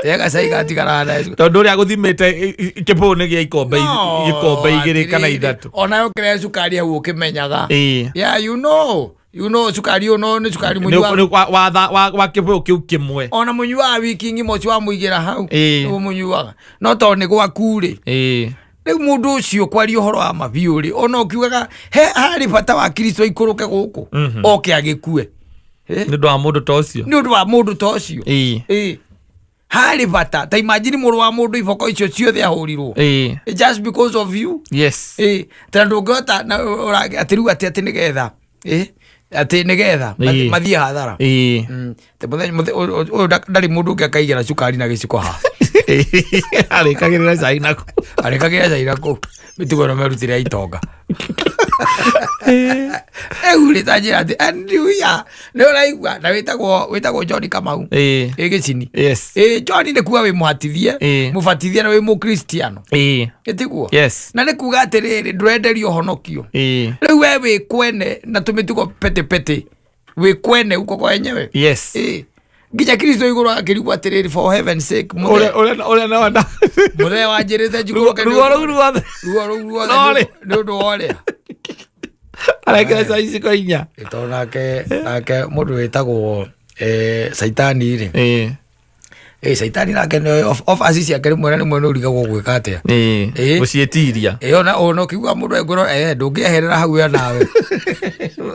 Ega chai gatigara na. Tondu ria guthimite kibune gia ikombe igiri kana ithatu. Ona yo kire cukari hau ukimenyaga. Yeah, you know cukari uno ni cukari munywa wa kibu kiu kimwe. Ona munywa wiki ngimo cia muigira hau. Ni munywaga. No to ni gwakure. Rĩu mũndũ ũcio kwaria ũhoro wa mabiũrĩ ona ũkiugaga harĩ bata wa Kristo ikũrũke gũkũ oke agĩkue nĩ ũndũ wa mũndũ ta ũcio harĩ bata ta imagine mũrũ wa mũndũ iboko icio ciothe ahũrirwo just because of you. Yes. Ta ndũngĩhota atĩ rĩu atĩ nĩgetha atĩ nĩgetha mathiĩ hathara. Ndarĩ mũndũ ũngĩ akaigĩra cukari na gĩciko haha. Arĩkagĩrĩra cai nako mĩtugo ĩno merutĩre itonga. Rĩu rĩtanjĩra atĩ haleluya nĩ ũraigua na wĩtagwo John Kamau gĩcini. John nĩ kuga wĩ mũhatithie mũbatithie na wĩ mũkristiano gĩtiguo na nĩ kuga atĩrĩrĩ ndũrenderio honokio. Rĩu we wĩ kwene na tũmĩtugo pete wĩ kwene uko kwa enyewe. Nginya Kristo igũrũ akĩrigwo atĩrĩrĩ for heaven's sake ũrĩa na wanda mũthee wanjĩrĩte njikũrũke ruo ruothe nĩ ũndũ wa ũrĩa arekĩra cai iciko inya. Tondũ nake mũndũ wĩtagwo Saitani-rĩ Saitani nake off ciake rĩmwe na rĩmwe nĩ ũrigagwo gwĩka atĩa gũciĩtiria. Ona ũkiuga mũndũ ngoro ndũngĩeherera hau nawe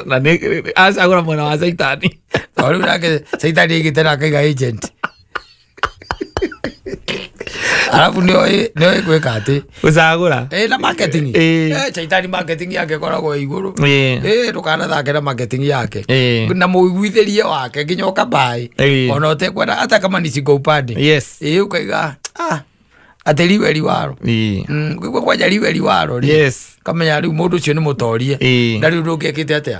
na nĩ acagũra mwena wa Saitani. Rĩu nake Saitani aigĩte na akaiga agent. Alafu nĩoĩ gwĩka atĩ gũcagũra na marketing. Saitani marketing yake ĩkoragwo igũrũ. Ndũkanathake na marketing yake na mũiguithĩrie wake nginya ũkabai ona ũtekwenda hata kama ni single upande. Ũkaiga atĩ riwe riwaro kwanja riwe riwaro kamenya rĩu mũndũ ũcio nĩ mũtorie na rĩu ndũngĩkĩte atĩa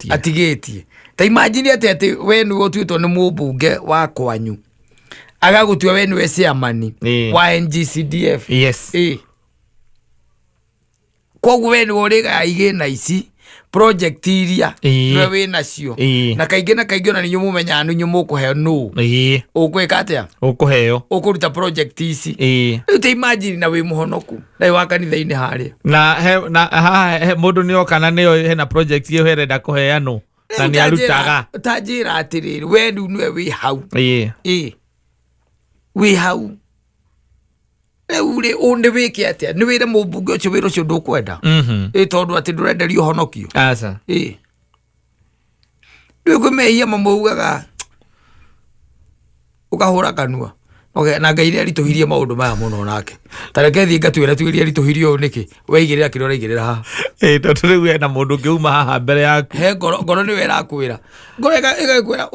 atigĩtie. Ta imagine atĩ we nĩ ũtuĩtwo nĩ mũmbunge wa kwanyu agagũtua we nĩwe chairman wa NGCDF. Koguo we nĩwe ũrĩgaya igĩna ici project iria nĩwe wĩ nacio na kaingĩ ona nĩnyuo mũmenyaga nĩnyuo mũkũheo nũ ũkwĩka atĩa ũkũruta project ici. Rĩu ta imagine na wĩ mũhonoku na wĩ wa kanitha-inĩ harĩa na haha mũndũ nĩ oka na nĩyo hena project ĩyo ĩrenda kũheanwo na nĩ arutaga. Ta njĩra atĩrĩrĩ we rĩu nĩwe wĩ hau wĩ hau rĩu nĩ wĩke atĩa nĩ wĩre mũmbunge ũcio wĩra ũcio ndũkwenda tondũ atĩ ndũrenderio honokio. Rĩu kwĩmehia mamaugaga ũkahũra kanua na Ngai nĩ aritũhirie maũndũ maya mũno nake. Ta reke thiĩ ngatwĩra twĩrie aritũhirie ũũ nĩkĩ weigĩrĩra kĩrĩa ũraigĩrĩra haha. Tondũ rĩu hena mũndũ ũngĩuma haha mbere yaku he ngoro nĩwe ĩrakwĩra ngoro ĩgakwĩra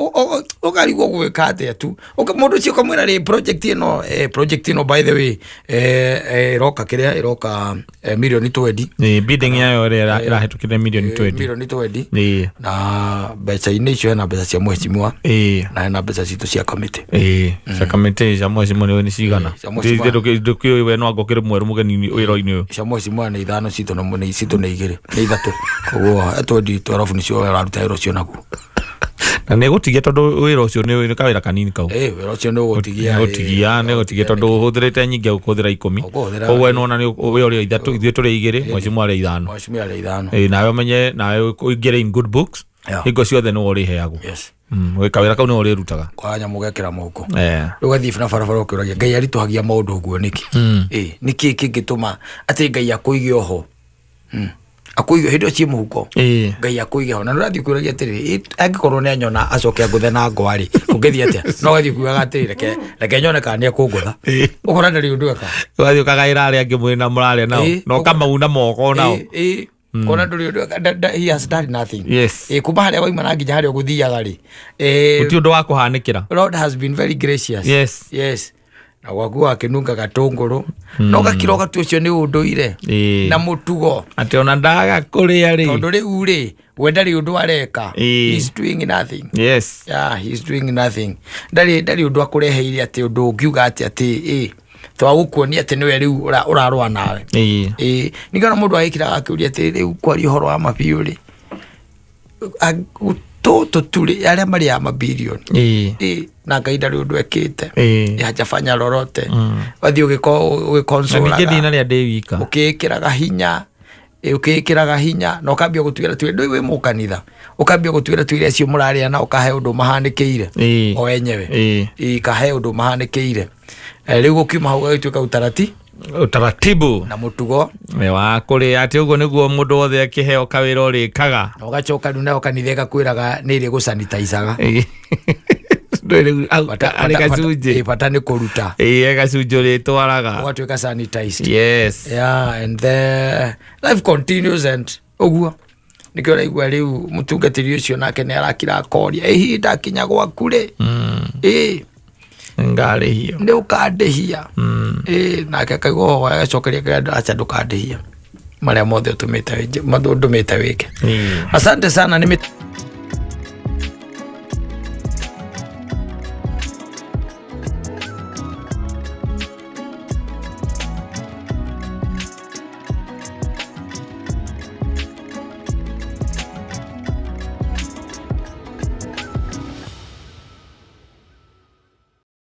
ũkarigwo gwĩka atĩa tu mũndũ ũcio ũkamwĩra rĩ project ĩno by the way ĩroka milioni 20 bidding yayo ĩrĩa ĩrahĩtũkĩre milioni 20 na mbeca-inĩ icio hena mbeca cia mheshimiwa na hena mbeca citũ cia kamĩtĩ cia kamĩtĩ cia mheshimiwa nĩ cigana ndũkĩũĩ we no anga ũkĩrĩ mwerũ mũgeni wĩra-inĩ ũyũ. Cia mheshimiwa nĩ 5 citũ nĩ 2 nĩ 3 koguo atwendi arabu nĩcio ũraruta wĩra ũcio naguo na nĩ gũtigia tondũ wĩra ũcio nĩ kawĩra kanini kau. Wĩra ũcio nĩ gũtigia tondũ ũhũthĩrĩte nyingĩ ũkũhũthĩra 10 koguo nona nĩ we ũrĩa 3 ithuĩ tũrĩ 2 mheshimiwa arĩa 5 nawe ũmenye nawe ũingĩre in good books hingo ciothe nĩwe ũrĩheagwo we kawira kau no ri rutaga kwa nya mugekera moko ugathi na farafara ukiragia Ngai arituhagia maundu guo niki niki kingituma ati Ngai akuige oho akuige hindo ci muhuko Ngai akuige ho na ndathi kwiragia atiri angikorwo ni anyona acoke nguthe na ngwari ungethi atia no gathi kuiga atiri reke nyone kana ni akungutha ukora ndari undu aka wathi ukagaira ari angi mwina murare nao no kamauna moko nao kona nduri undu he has done nothing yes kuba haria waima na nginya haria uguthiaga ri uti undu wa kuhanikira Lord has been very gracious yes na wagu akinunga gatunguru no gakiro gatucio ni unduire na mutugo ati ona ndaga kuria ri tondu riu ri wendari undu areka he's doing nothing yes he's doing nothing ndari undu akureheire ati undu ungiuga ati twagukuonia ati niwe riu urarwa nawe nigana mundu agikira akiuria ati riu kwari horo wa mabiuri tuli aria mari ya mabilioni na Ngai ndari undu ekite hajafanya lolote wathi ugikonsola na ngithina ria ndewika ukikiraga hinya na ukambia gutwira twi ndui wi mukanitha ukambia gutwira twi cio muraria na ukahe undu mahanikeire o wenyewe kahe undu mahanikeire riu gukiuma hau gagituika utaratibu na mutugo wa kuri ati ugo niguo mundu wothe akiheo kawira urikaga ugacoka nuna ukanithe gakwiraga ni ri gusanitizaga ndoi ari gacunje bata ni kuruta gacunje ri twaraga ugatuika sanitized yes and the life continues and uguo nikio raigua riu mutungatiri ucio nake ni arakira koria ihinda kinya gwaku ri ngari hiyo ndi ukandihia nake kaigo agacokeria kanda acha ndukandihia maria mothe utumite maundu wike asante sana